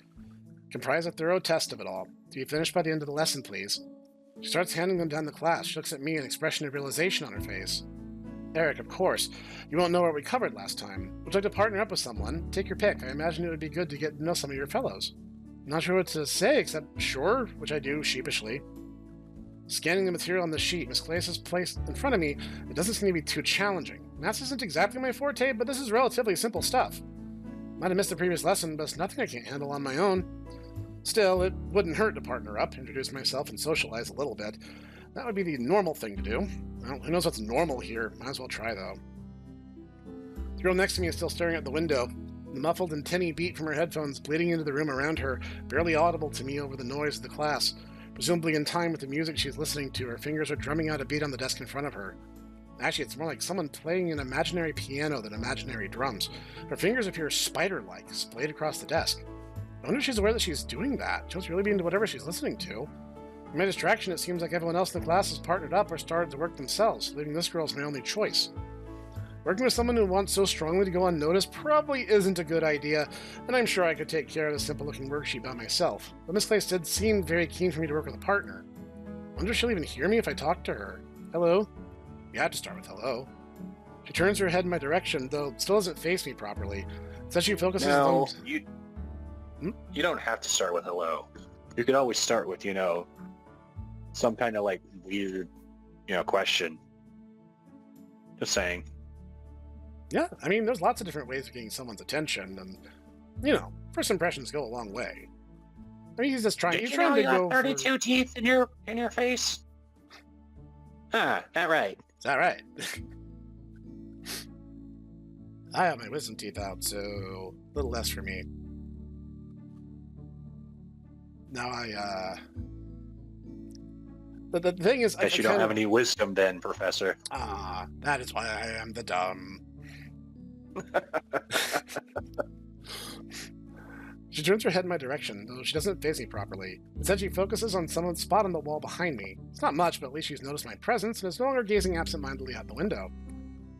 comprise a thorough test of it all. To be finished by the end of the lesson, please. She starts handing them down the class. She looks at me, an expression of realization on her face. Eric, of course. You won't know what we covered last time. Would you like to partner up with someone? Take your pick. I imagine it would be good to get to know some of your fellows. I'm not sure what to say, except sure, which I do sheepishly. Scanning the material on the sheet Miss Clace has placed in front of me, it doesn't seem to be too challenging. Maths isn't exactly my forte, but this is relatively simple stuff. Might have missed the previous lesson, but it's nothing I can't handle on my own. Still, it wouldn't hurt to partner up, introduce myself, and socialize a little bit. That would be the normal thing to do. Well, who knows what's normal here? Might as well try, though. The girl next to me is still staring at the window. The muffled and tinny beat from her headphones bleeding into the room around her, barely audible to me over the noise of the class. Presumably in time with the music she's listening to, her fingers are drumming out a beat on the desk in front of her. Actually, it's more like someone playing an imaginary piano than imaginary drums. Her fingers appear spider-like, splayed across the desk. I wonder if she's aware that she's doing that. She must really be into whatever she's listening to. In my distraction, it seems like everyone else in the class has partnered up or started to work themselves, leaving this girl as my only choice. Working with someone who wants so strongly to go unnoticed probably isn't a good idea, and I'm sure I could take care of the simple-looking worksheet by myself. But Miss Clace did seem very keen for me to work with a partner. I wonder if she'll even hear me if I talk to her. Hello? You had to start with hello. She turns her head in my direction, though still doesn't face me properly. Says she focuses on... You don't have to start with hello. You could always start with, some kind of like weird, question. Just saying. Yeah, I mean, there's lots of different ways of getting someone's attention, and, first impressions go a long way. I mean, he's just trying. He's trying to go. 32 teeth in your face. That right? Is that right? I have my wisdom teeth out, so a little less for me. Now the thing is, guess you don't have any wisdom, then, Professor. That is why I am the dumb. She turns her head in my direction, though she doesn't face me properly. Instead, she focuses on someone's spot on the wall behind me. It's not much, but at least she's noticed my presence and is no longer gazing absent-mindedly out the window.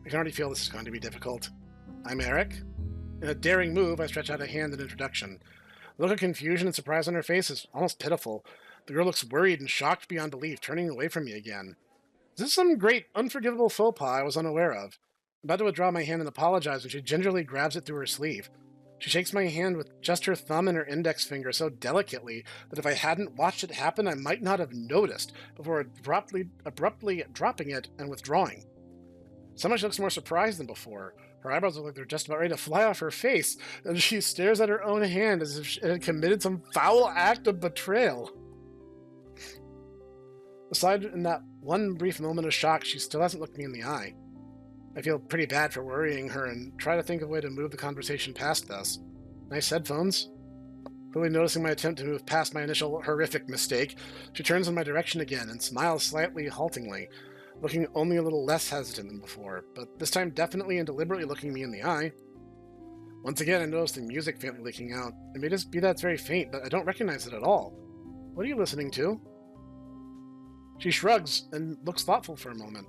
I can already feel this is going to be difficult. I'm Eric. In a daring move, I stretch out a hand in introduction. The look of confusion and surprise on her face is almost pitiful. The girl looks worried and shocked beyond belief, turning away from me again. Is this some great, unforgivable faux pas I was unaware of? I'm about to withdraw my hand and apologize when she gingerly grabs it through her sleeve. She shakes my hand with just her thumb and her index finger so delicately that if I hadn't watched it happen, I might not have noticed before abruptly dropping it and withdrawing. Somehow she looks more surprised than before. Her eyebrows look like they're just about ready to fly off her face, and she stares at her own hand as if she had committed some foul act of betrayal. Aside in that one brief moment of shock, she still hasn't looked me in the eye. I feel pretty bad for worrying her and try to think of a way to move the conversation past this. Nice headphones. Clearly noticing my attempt to move past my initial horrific mistake, she turns in my direction again and smiles slightly haltingly, looking only a little less hesitant than before, but this time definitely and deliberately looking me in the eye. Once again, I notice the music faintly leaking out. It may just be that it's very faint, but I don't recognize it at all. What are you listening to? She shrugs and looks thoughtful for a moment.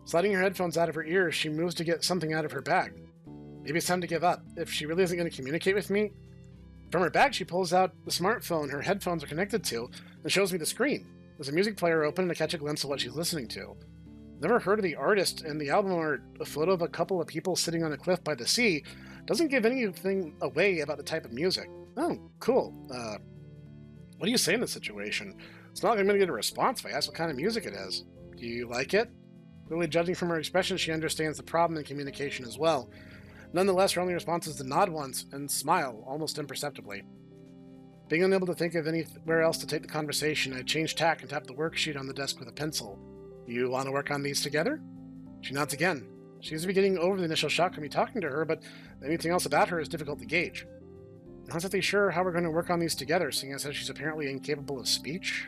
Sliding her headphones out of her ears, she moves to get something out of her bag. Maybe it's time to give up, if she really isn't going to communicate with me. From her bag, she pulls out the smartphone her headphones are connected to and shows me the screen. There's a music player open and I catch a glimpse of what she's listening to. Never heard of the artist, and the album art, a photo of a couple of people sitting on a cliff by the sea, doesn't give anything away about the type of music. Oh, cool. What do you say in this situation? It's not like I'm going to get a response if I ask what kind of music it is. Do you like it? Clearly, judging from her expression, she understands the problem in communication as well. Nonetheless, her only response is to nod once and smile, almost imperceptibly. Being unable to think of anywhere else to take the conversation, I change tack and tap the worksheet on the desk with a pencil. You want to work on these together? She nods again. She seems to be getting over the initial shock of me talking to her, but anything else about her is difficult to gauge. I'm not exactly sure how we're going to work on these together, seeing as she's apparently incapable of speech.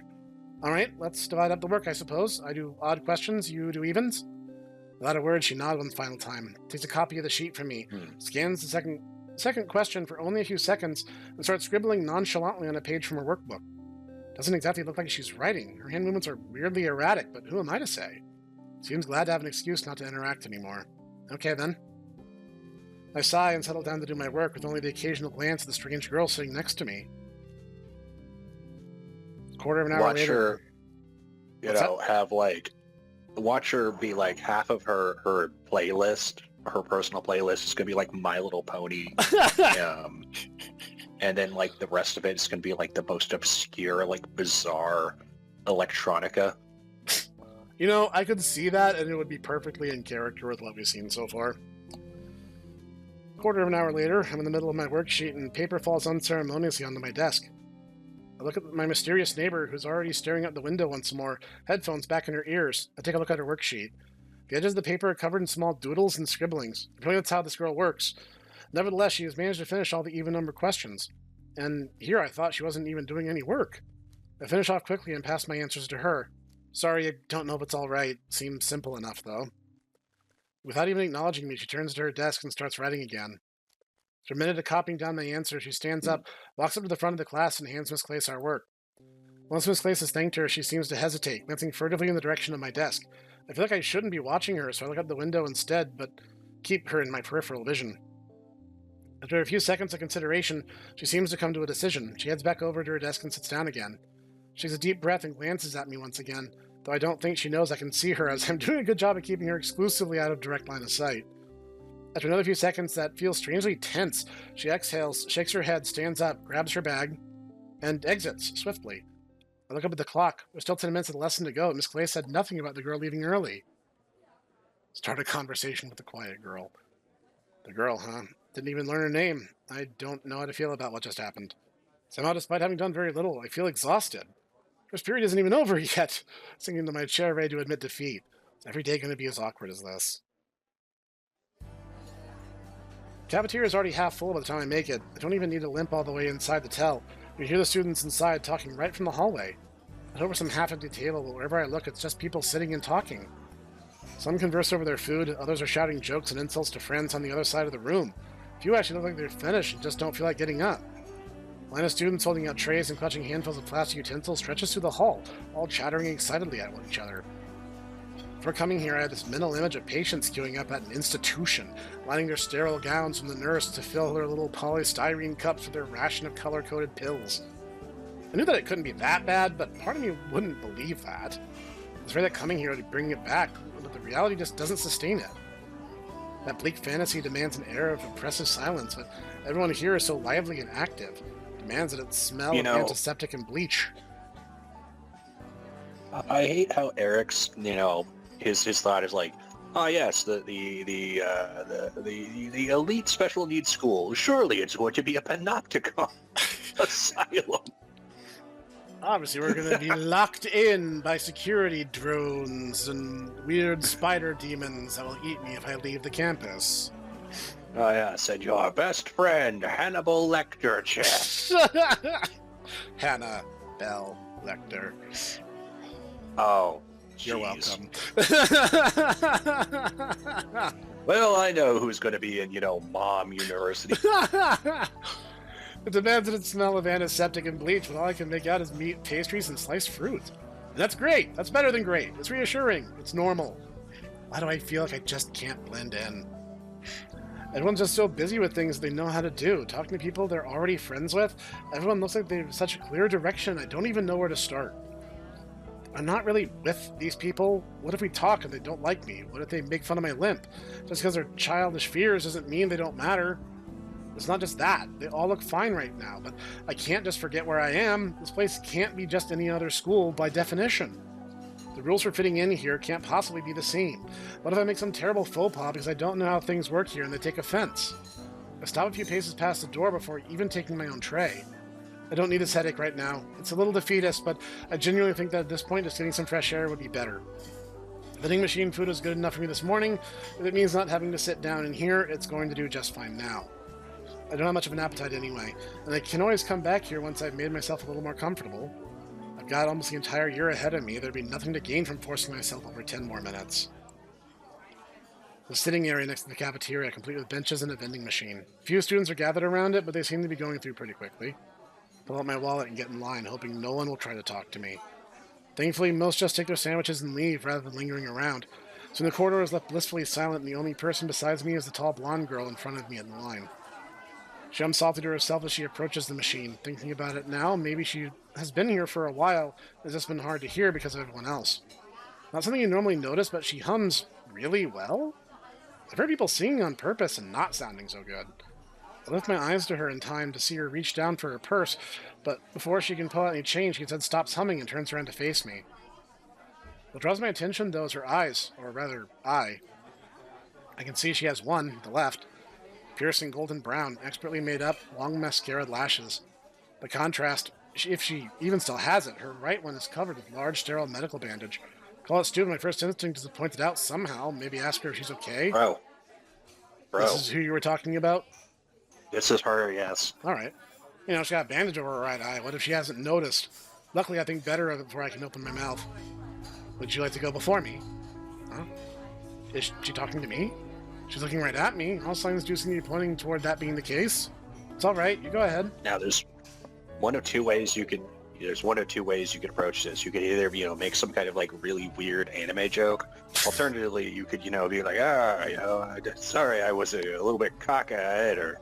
Alright, let's divide up the work, I suppose. I do odd questions, you do evens. Without a word, she nodded one final time, takes a copy of the sheet from me, scans the second question for only a few seconds, and starts scribbling nonchalantly on a page from her workbook. Doesn't exactly look like she's writing. Her hand movements are weirdly erratic, but who am I to say? Seems glad to have an excuse not to interact anymore. Okay, then. I sigh and settle down to do my work with only the occasional glance at the strange girl sitting next to me. Quarter of an hour later. Watch her be like half of her playlist, her personal playlist is going to be like My Little Pony. And then like the rest of it is going to be like the most obscure, like bizarre electronica. I could see that and it would be perfectly in character with what we've seen so far. Quarter of an hour later, I'm in the middle of my worksheet and paper falls unceremoniously onto my desk. I look at my mysterious neighbor, who's already staring out the window once more, headphones back in her ears. I take a look at her worksheet. The edges of the paper are covered in small doodles and scribblings. Apparently that's how this girl works. Nevertheless, she has managed to finish all the even-number questions. And here I thought she wasn't even doing any work. I finish off quickly and pass my answers to her. Sorry, I don't know if it's all right. Seems simple enough, though. Without even acknowledging me, she turns to her desk and starts writing again. After a minute of copying down my answers, she stands up, walks up to the front of the class, and hands Miss Clace our work. Once Miss Clace has thanked her, she seems to hesitate, glancing furtively in the direction of my desk. I feel like I shouldn't be watching her, so I look out the window instead, but keep her in my peripheral vision. After a few seconds of consideration, she seems to come to a decision. She heads back over to her desk and sits down again. She takes a deep breath and glances at me once again, though I don't think she knows I can see her, as I'm doing a good job of keeping her exclusively out of direct line of sight. After another few seconds that feels strangely tense, she exhales, shakes her head, stands up, grabs her bag, and exits swiftly. I look up at the clock. There's still 10 minutes of the lesson to go. Miss Clay said nothing about the girl leaving early. Start a conversation with the quiet girl. The girl, huh? Didn't even learn her name. I don't know how to feel about what just happened. Somehow, despite having done very little, I feel exhausted. First period isn't even over yet. Sinking into my chair, ready to admit defeat. Is every day going to be as awkward as this? The cafeteria is already half full by the time I make it. I don't even need to limp all the way inside the tell. You hear the students inside talking right from the hallway. I head over some half-empty table, but wherever I look, it's just people sitting and talking. Some converse over their food, others are shouting jokes and insults to friends on the other side of the room. A few actually look like they're finished and just don't feel like getting up. A line of students holding out trays and clutching handfuls of plastic utensils stretches through the hall, all chattering excitedly at each other. Before coming here, I had this mental image of patients queuing up at an institution, lining their sterile gowns from the nurse to fill their little polystyrene cups with their ration of color-coded pills. I knew that it couldn't be that bad, but part of me wouldn't believe that. I was afraid that coming here would bring it back, but the reality just doesn't sustain it. That bleak fantasy demands an air of oppressive silence, but everyone here is so lively and active. It demands that it smell of antiseptic and bleach. I hate how Eric's, his thought is like, oh yes, the elite special needs school. Surely it's going to be a panopticon asylum. Obviously, we're going to be locked in by security drones and weird spider demons that will eat me if I leave the campus. Oh yes, and your best friend, Hannibal Lecter, Chad. Hannah Bell Lecter. Oh, you're welcome. Well, I know who's going to be in, Mom University. It demands that it smell of antiseptic and bleach, but all I can make out is meat, pastries, and sliced fruit. And that's great. That's better than great. It's reassuring. It's normal. Why do I feel like I just can't blend in? Everyone's just so busy with things they know how to do. Talking to people they're already friends with. Everyone looks like they have such a clear direction, I don't even know where to start. I'm not really with these people. What if we talk and they don't like me? What if they make fun of my limp? Just because they're childish fears doesn't mean they don't matter. It's not just that. They all look fine right now, but I can't just forget where I am. This place can't be just any other school by definition. The rules for fitting in here can't possibly be the same. What if I make some terrible faux pas because I don't know how things work here and they take offense? I stop a few paces past the door before even taking my own tray. I don't need this headache right now. It's a little defeatist, but I genuinely think that at this point just getting some fresh air would be better. Vending machine food is good enough for me this morning. If it means not having to sit down in here, it's going to do just fine now. I don't have much of an appetite anyway, and I can always come back here once I've made myself a little more comfortable. I've got almost the entire year ahead of me. There'd be nothing to gain from forcing myself over 10 more minutes. The sitting area next to the cafeteria, complete with benches and a vending machine. A few students are gathered around it, but they seem to be going through pretty quickly. Pull out my wallet and get in line, hoping no one will try to talk to me. Thankfully, most just take their sandwiches and leave rather than lingering around, so the corridor is left blissfully silent, and the only person besides me is the tall blonde girl in front of me in the line. She hums softly to herself as she approaches the machine. Thinking about it now, maybe she has been here for a while. It's just been hard to hear because of everyone else. Not something you normally notice, but she hums really well? I've heard people singing on purpose and not sounding so good. I lift my eyes to her in time to see her reach down for her purse, but before she can pull out any change, she instead stops humming and turns around to face me. What draws my attention, though, is her eyes, or rather, eye. I can see she has one, the left, piercing golden brown, expertly made up, long mascara lashes. By contrast, if she even still has it, her right one is covered with large, sterile medical bandage. Call it stupid, my first instinct is to point it out somehow, maybe ask her if she's okay. Bro. This is who you were talking about? This is her, yes. All right. You know, she got a bandage over her right eye. What if she hasn't noticed? Luckily, I think better of it before I can open my mouth. Would you like to go before me? Huh? Is she talking to me? She's looking right at me. All signs do seem to be pointing toward that being the case. It's all right. You go ahead. Now, there's one of two ways you can approach this. You could either, make some kind of like really weird anime joke. Alternatively, you could, be like, sorry, I was a little bit cockeyed, or...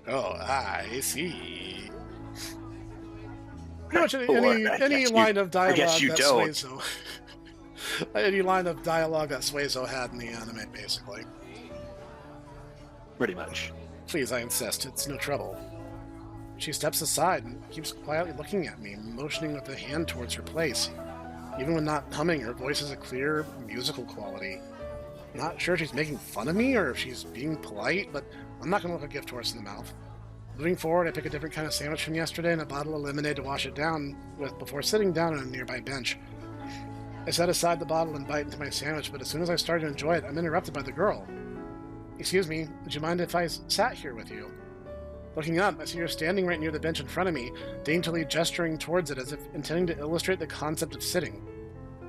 Oh, I see. Pretty much any line of dialogue that Suezo... any line of dialogue that Suezo had in the anime, basically. Pretty much. Please, I insist. It's no trouble. She steps aside and keeps quietly looking at me, motioning with a hand towards her place. Even when not humming, her voice has a clear, musical quality. Not sure if she's making fun of me or if she's being polite, but I'm not going to look a gift horse in the mouth. Moving forward, I pick a different kind of sandwich from yesterday and a bottle of lemonade to wash it down with before sitting down on a nearby bench. I set aside the bottle and bite into my sandwich, but as soon as I start to enjoy it, I'm interrupted by the girl. Excuse me, would you mind if I sat here with you? Looking up, I see her standing right near the bench in front of me, daintily gesturing towards it as if intending to illustrate the concept of sitting.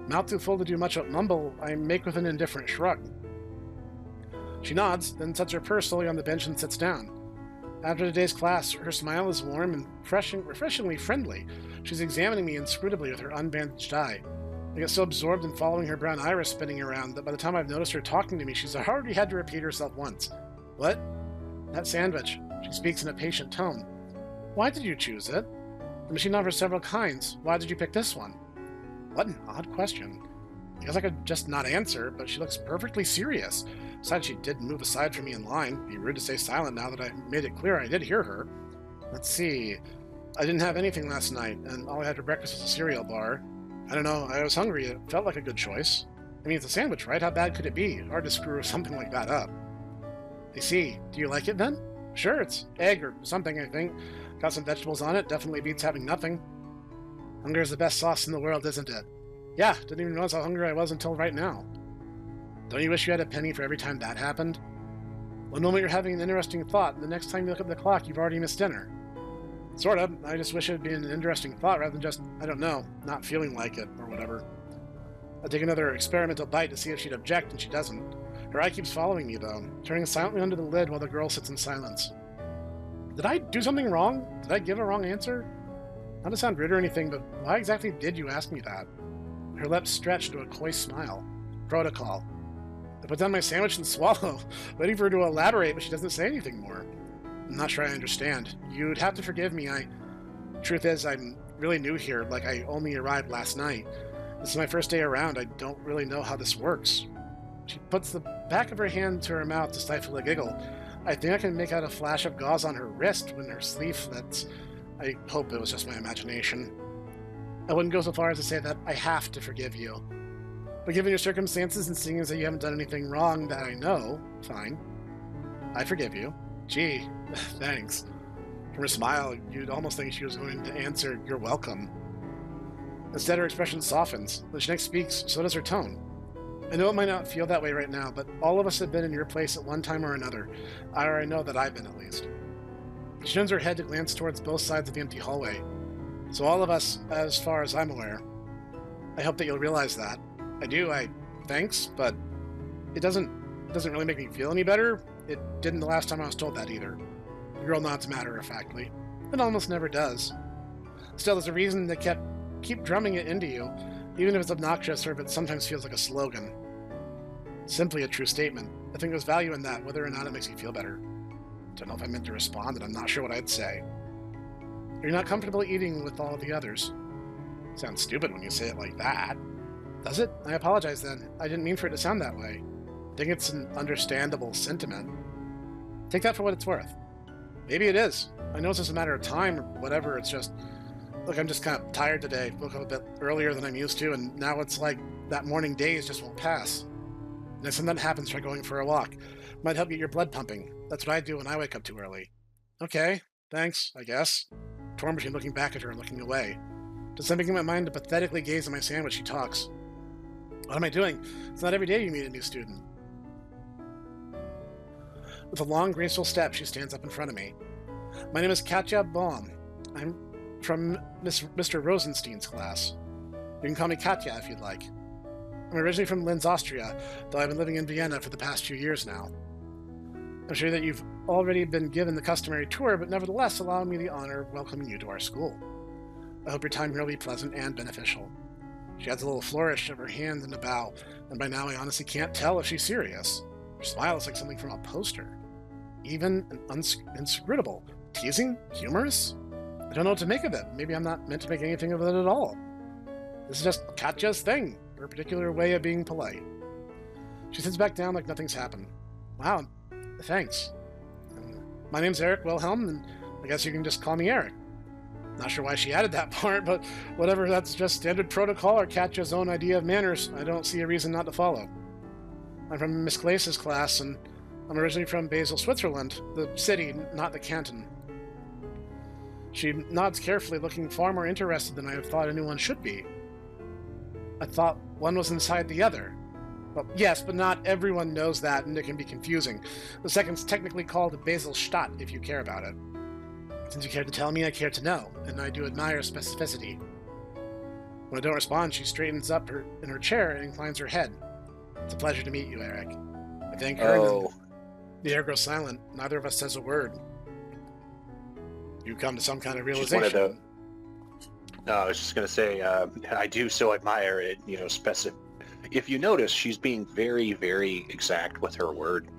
Mouth too full to do much but mumble, I make with an indifferent shrug. She nods, then sets her purse slowly on the bench and sits down. After today's class, her smile is warm and refreshingly friendly. She's examining me inscrutably with her unbandaged eye. I get so absorbed in following her brown iris spinning around that by the time I've noticed her talking to me, she's already had to repeat herself once. What? That sandwich. She speaks in a patient tone. Why did you choose it? The machine offers several kinds. Why did you pick this one? What an odd question. I guess I could just not answer, but she looks perfectly serious. Besides, she did move aside from me in line. It'd be rude to stay silent now that I made it clear I did hear her. Let's see. I didn't have anything last night, and all I had for breakfast was a cereal bar. I don't know, I was hungry. It felt like a good choice. I mean, it's a sandwich, right? How bad could it be? Hard to screw something like that up. I see. Do you like it then? Sure, it's egg or something, I think. Got some vegetables on it. Definitely beats having nothing. Hunger is the best sauce in the world, isn't it? Yeah, didn't even notice how hungry I was until right now. Don't you wish you had a penny for every time that happened? One moment you're having an interesting thought, and the next time you look at the clock, you've already missed dinner. Sort of. I just wish it had been an interesting thought rather than just, I don't know, not feeling like it, or whatever. I take another experimental bite to see if she'd object, and she doesn't. Her eye keeps following me, though, turning silently under the lid while the girl sits in silence. Did I do something wrong? Did I give a wrong answer? Not to sound rude or anything, but why exactly did you ask me that? Her lips stretched to a coy smile. Protocol. I put down my sandwich and swallow, waiting for her to elaborate, but she doesn't say anything more. I'm not sure I understand. You'd have to forgive me. Truth is, I'm really new here, like I only arrived last night. This is my first day around. I don't really know how this works. She puts the back of her hand to her mouth to stifle a giggle. I think I can make out a flash of gauze on her wrist when her sleeve that's... I hope it was just my imagination. I wouldn't go so far as to say that I have to forgive you. But given your circumstances and seeing as that you haven't done anything wrong that I know, fine. I forgive you. Gee, thanks. From her smile, you'd almost think she was going to answer, "You're welcome." Instead, her expression softens. When she next speaks, so does her tone. I know it might not feel that way right now, but all of us have been in your place at one time or another. I know that I've been, at least. She turns her head to glance towards both sides of the empty hallway. So all of us, as far as I'm aware. I hope that you'll realize that. I do, thanks, but it doesn't really make me feel any better. It didn't the last time I was told that either. The girl nods matter-of-factly. It almost never does. Still, there's a reason they keep drumming it into you, even if it's obnoxious or if it sometimes feels like a slogan. Simply a true statement. I think there's value in that, whether or not it makes you feel better. Don't know if I meant to respond, and I'm not sure what I'd say. You're not comfortable eating with all the others. Sounds stupid when you say it like that. Does it? I apologize then. I didn't mean for it to sound that way. I think it's an understandable sentiment. Take that for what it's worth. Maybe it is. I know it's just a matter of time or whatever. It's just... Look, I'm just kind of tired today. Woke up a bit earlier than I'm used to, and now it's like that morning days just won't pass. And if something happens, try going for a walk. Might help get your blood pumping. That's what I do when I wake up too early. Okay, thanks, I guess. Torn between looking back at her and looking away. Just making my mind to pathetically gaze at my sandwich, she talks. What am I doing? It's not every day you meet a new student. With a long, graceful step, she stands up in front of me. My name is Katja Baum. I'm from Mr. Rosenstein's class. You can call me Katja if you'd like. I'm originally from Linz, Austria, though I've been living in Vienna for the past few years now. I'm sure that you've already been given the customary tour, but nevertheless allow me the honor of welcoming you to our school. I hope your time here will be pleasant and beneficial. She adds a little flourish of her hand and a bow, and by now I honestly can't tell if she's serious. Her smile is like something from a poster. Even and inscrutable. Teasing? Humorous? I don't know what to make of it. Maybe I'm not meant to make anything of it at all. This is just Katja's thing, her particular way of being polite. She sits back down like nothing's happened. Wow, thanks. My name's Eric Wilhelm, and I guess you can just call me Eric. Not sure why she added that part, but whatever, that's just standard protocol or Katja's own idea of manners. I don't see a reason not to follow. I'm from Miss Glace's class, and I'm originally from Basel, Switzerland, the city, not the canton. She nods carefully, looking far more interested than I have thought anyone should be. I thought one was inside the other. Well, yes, but not everyone knows that, and it can be confusing. The second's technically called Baselstadt, if you care about it. Since you care to tell me, I care to know, and I do admire specificity. When I don't respond, she straightens up in her chair and inclines her head. It's a pleasure to meet you, Eric. I thank her, and the air grows silent. Neither of us says a word. You come to some kind of realization. She's one of the... No, I was just going to say, I do so admire it, If you notice, she's being very, very exact with her word.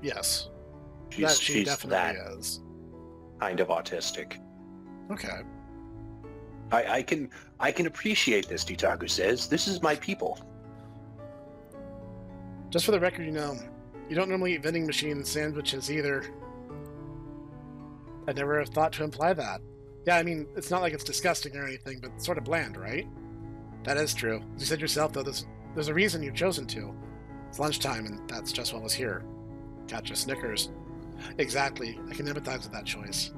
Yes. She's definitely is. Kind of autistic. Okay. I can appreciate this, Dutaku says. This is my people. Just for the record, you don't normally eat vending machine sandwiches either. I'd never have thought to imply that. Yeah, I mean, it's not like it's disgusting or anything, but sort of bland, right? That is true. As you said yourself, though, there's a reason you've chosen to. It's lunchtime, and that's just what was here. Katja snickers. Exactly. I can empathize with that choice.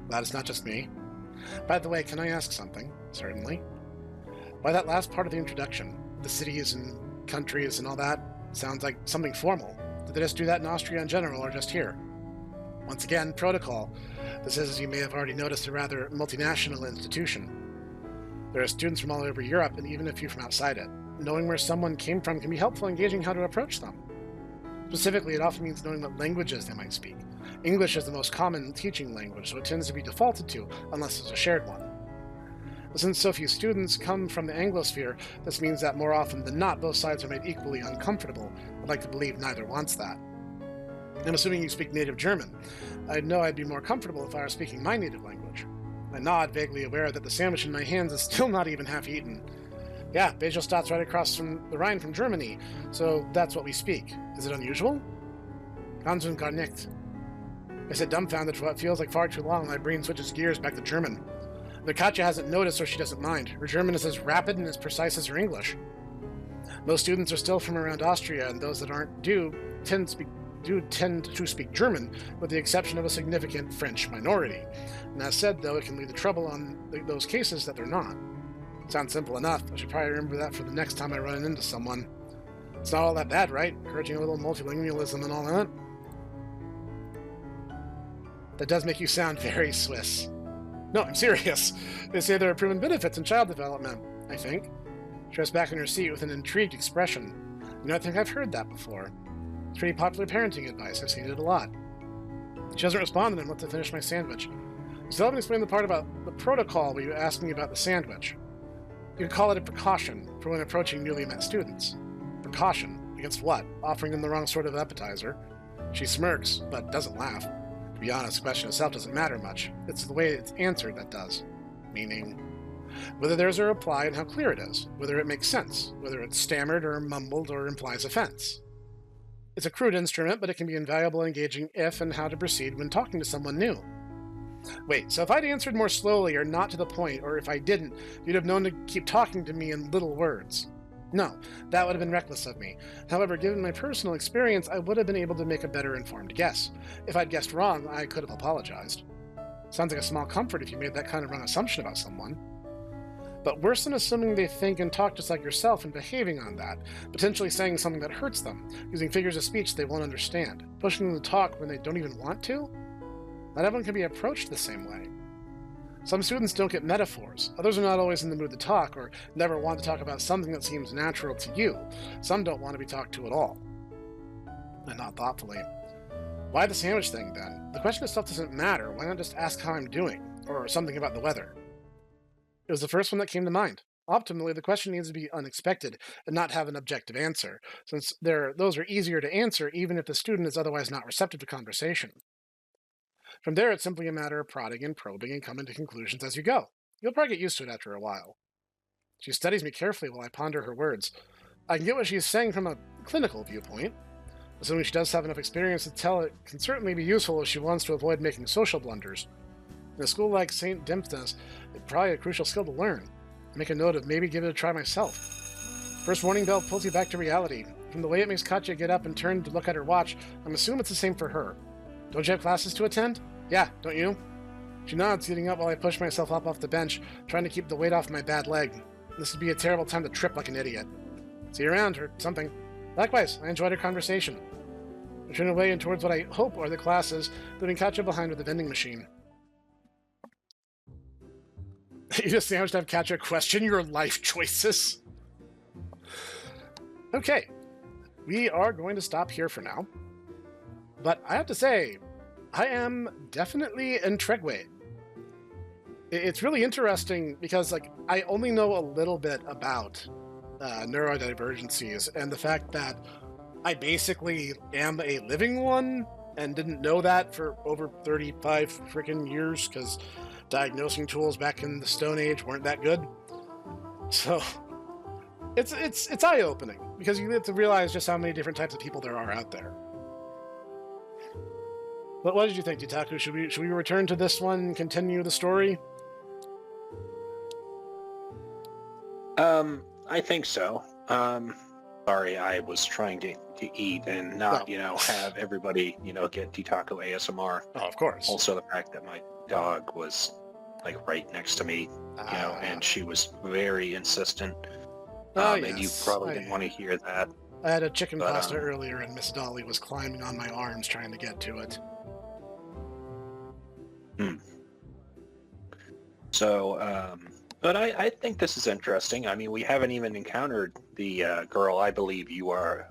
Glad it's not just me. By the way, can I ask something? Certainly. By that last part of the introduction, the cities and countries and all that, sounds like something formal. Did they just do that in Austria in general, or just here? Once again, protocol. This is, as you may have already noticed, a rather multinational institution. There are students from all over Europe, and even a few from outside it. Knowing where someone came from can be helpful in gauging how to approach them. Specifically, it often means knowing what languages they might speak. English is the most common teaching language, so it tends to be defaulted to, unless there's a shared one. But since so few students come from the Anglosphere, this means that more often than not, both sides are made equally uncomfortable. I'd like to believe neither wants that. I'm assuming you speak native German. I know I'd be more comfortable if I were speaking my native language. I nod, vaguely aware that the sandwich in my hands is still not even half eaten. Yeah, Baselstadt's right across from the Rhine from Germany, so that's what we speak. Is it unusual? Ganz und gar nicht. I said, dumbfounded for what feels like far too long. My brain switches gears back to German. The Katja hasn't noticed, or she doesn't mind. Her German is as rapid and as precise as her English. Most students are still from around Austria, and those that aren't do tend to speak German, with the exception of a significant French minority. And that said, though, it can lead to trouble on those cases that they're not. Sounds simple enough. I should probably remember that for the next time I run into someone. It's not all that bad, right? Encouraging a little multilingualism and all that. That does make you sound very Swiss. No, I'm serious. They say there are proven benefits in child development, I think. She rests back in her seat with an intrigued expression. I think I've heard that before. It's pretty popular parenting advice. I've seen it a lot. She doesn't respond, and I'm left to finish my sandwich. Still haven't explained the part about the protocol where you asked me about the sandwich. You could call it a precaution for when approaching newly met students. Precaution? Against what? Offering them the wrong sort of appetizer? She smirks, but doesn't laugh. To be honest, the question itself doesn't matter much. It's the way it's answered that does. Meaning, whether there's a reply and how clear it is, whether it makes sense, whether it's stammered or mumbled or implies offense. It's a crude instrument, but it can be invaluable in gauging if and how to proceed when talking to someone new. Wait, so if I'd answered more slowly or not to the point, or if I didn't, you'd have known to keep talking to me in little words. No, that would have been reckless of me. However, given my personal experience, I would have been able to make a better informed guess. If I'd guessed wrong, I could have apologized. Sounds like a small comfort if you made that kind of wrong assumption about someone. But worse than assuming they think and talk just like yourself and behaving on that, potentially saying something that hurts them, using figures of speech they won't understand, pushing them to talk when they don't even want to? Not everyone can be approached the same way. Some students don't get metaphors, others are not always in the mood to talk, or never want to talk about something that seems natural to you. Some don't want to be talked to at all. And not thoughtfully. Why the sandwich thing, then? The question itself doesn't matter. Why not just ask how I'm doing? Or something about the weather? It was the first one that came to mind. Optimally, the question needs to be unexpected and not have an objective answer, since those are easier to answer even if the student is otherwise not receptive to conversation. From there, it's simply a matter of prodding and probing and coming to conclusions as you go. You'll probably get used to it after a while. She studies me carefully while I ponder her words. I can get what she's saying from a clinical viewpoint. Assuming she does have enough experience to tell, it can certainly be useful if she wants to avoid making social blunders. In a school like St. Dymphna's, it's probably a crucial skill to learn. Make a note of maybe give it a try myself. First warning bell pulls you back to reality. From the way it makes Katya get up and turn to look at her watch, I'm assuming it's the same for her. Don't you have classes to attend? Yeah, don't you? She nods, getting up while I push myself up off the bench, trying to keep the weight off my bad leg. This would be a terrible time to trip like an idiot. See you around, or something. Likewise, I enjoyed our conversation. I turn away and towards what I hope are the classes, leaving Katya behind with the vending machine. You just sandwiched have Katya question your life choices. Okay, we are going to stop here for now. But I have to say, I am definitely intrigued. It's really interesting because, like, I only know a little bit about neurodivergencies and the fact that I basically am a living one and didn't know that for over 35 freaking years because diagnosing tools back in the Stone Age weren't that good. So it's eye-opening because you get to realize just how many different types of people there are out there. But what did you think, Itaku? Should we return to this one and continue the story? I think so. Sorry, I was trying to eat and not, have everybody, get Itaku ASMR. Oh, of course. Also, the fact that my dog was, like, right next to me, and she was very insistent. Yes. And you probably didn't want to hear that. I had a chicken pasta earlier, and Miss Dolly was climbing on my arms trying to get to it. So, but I think this is interesting. I mean, we haven't even encountered the girl I believe you were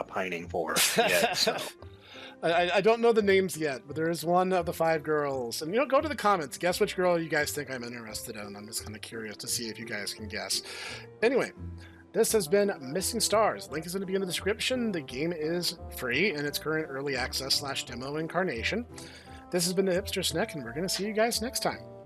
pining for yet. So. I don't know the names yet, but there is one of the 5 girls. And, go to the comments. Guess which girl you guys think I'm interested in. I'm just kind of curious to see if you guys can guess. Anyway, this has been Missing Stars. Link is going to be in the description. The game is free in its current early access /demo incarnation. This has been the Hipster Snek, and we're going to see you guys next time.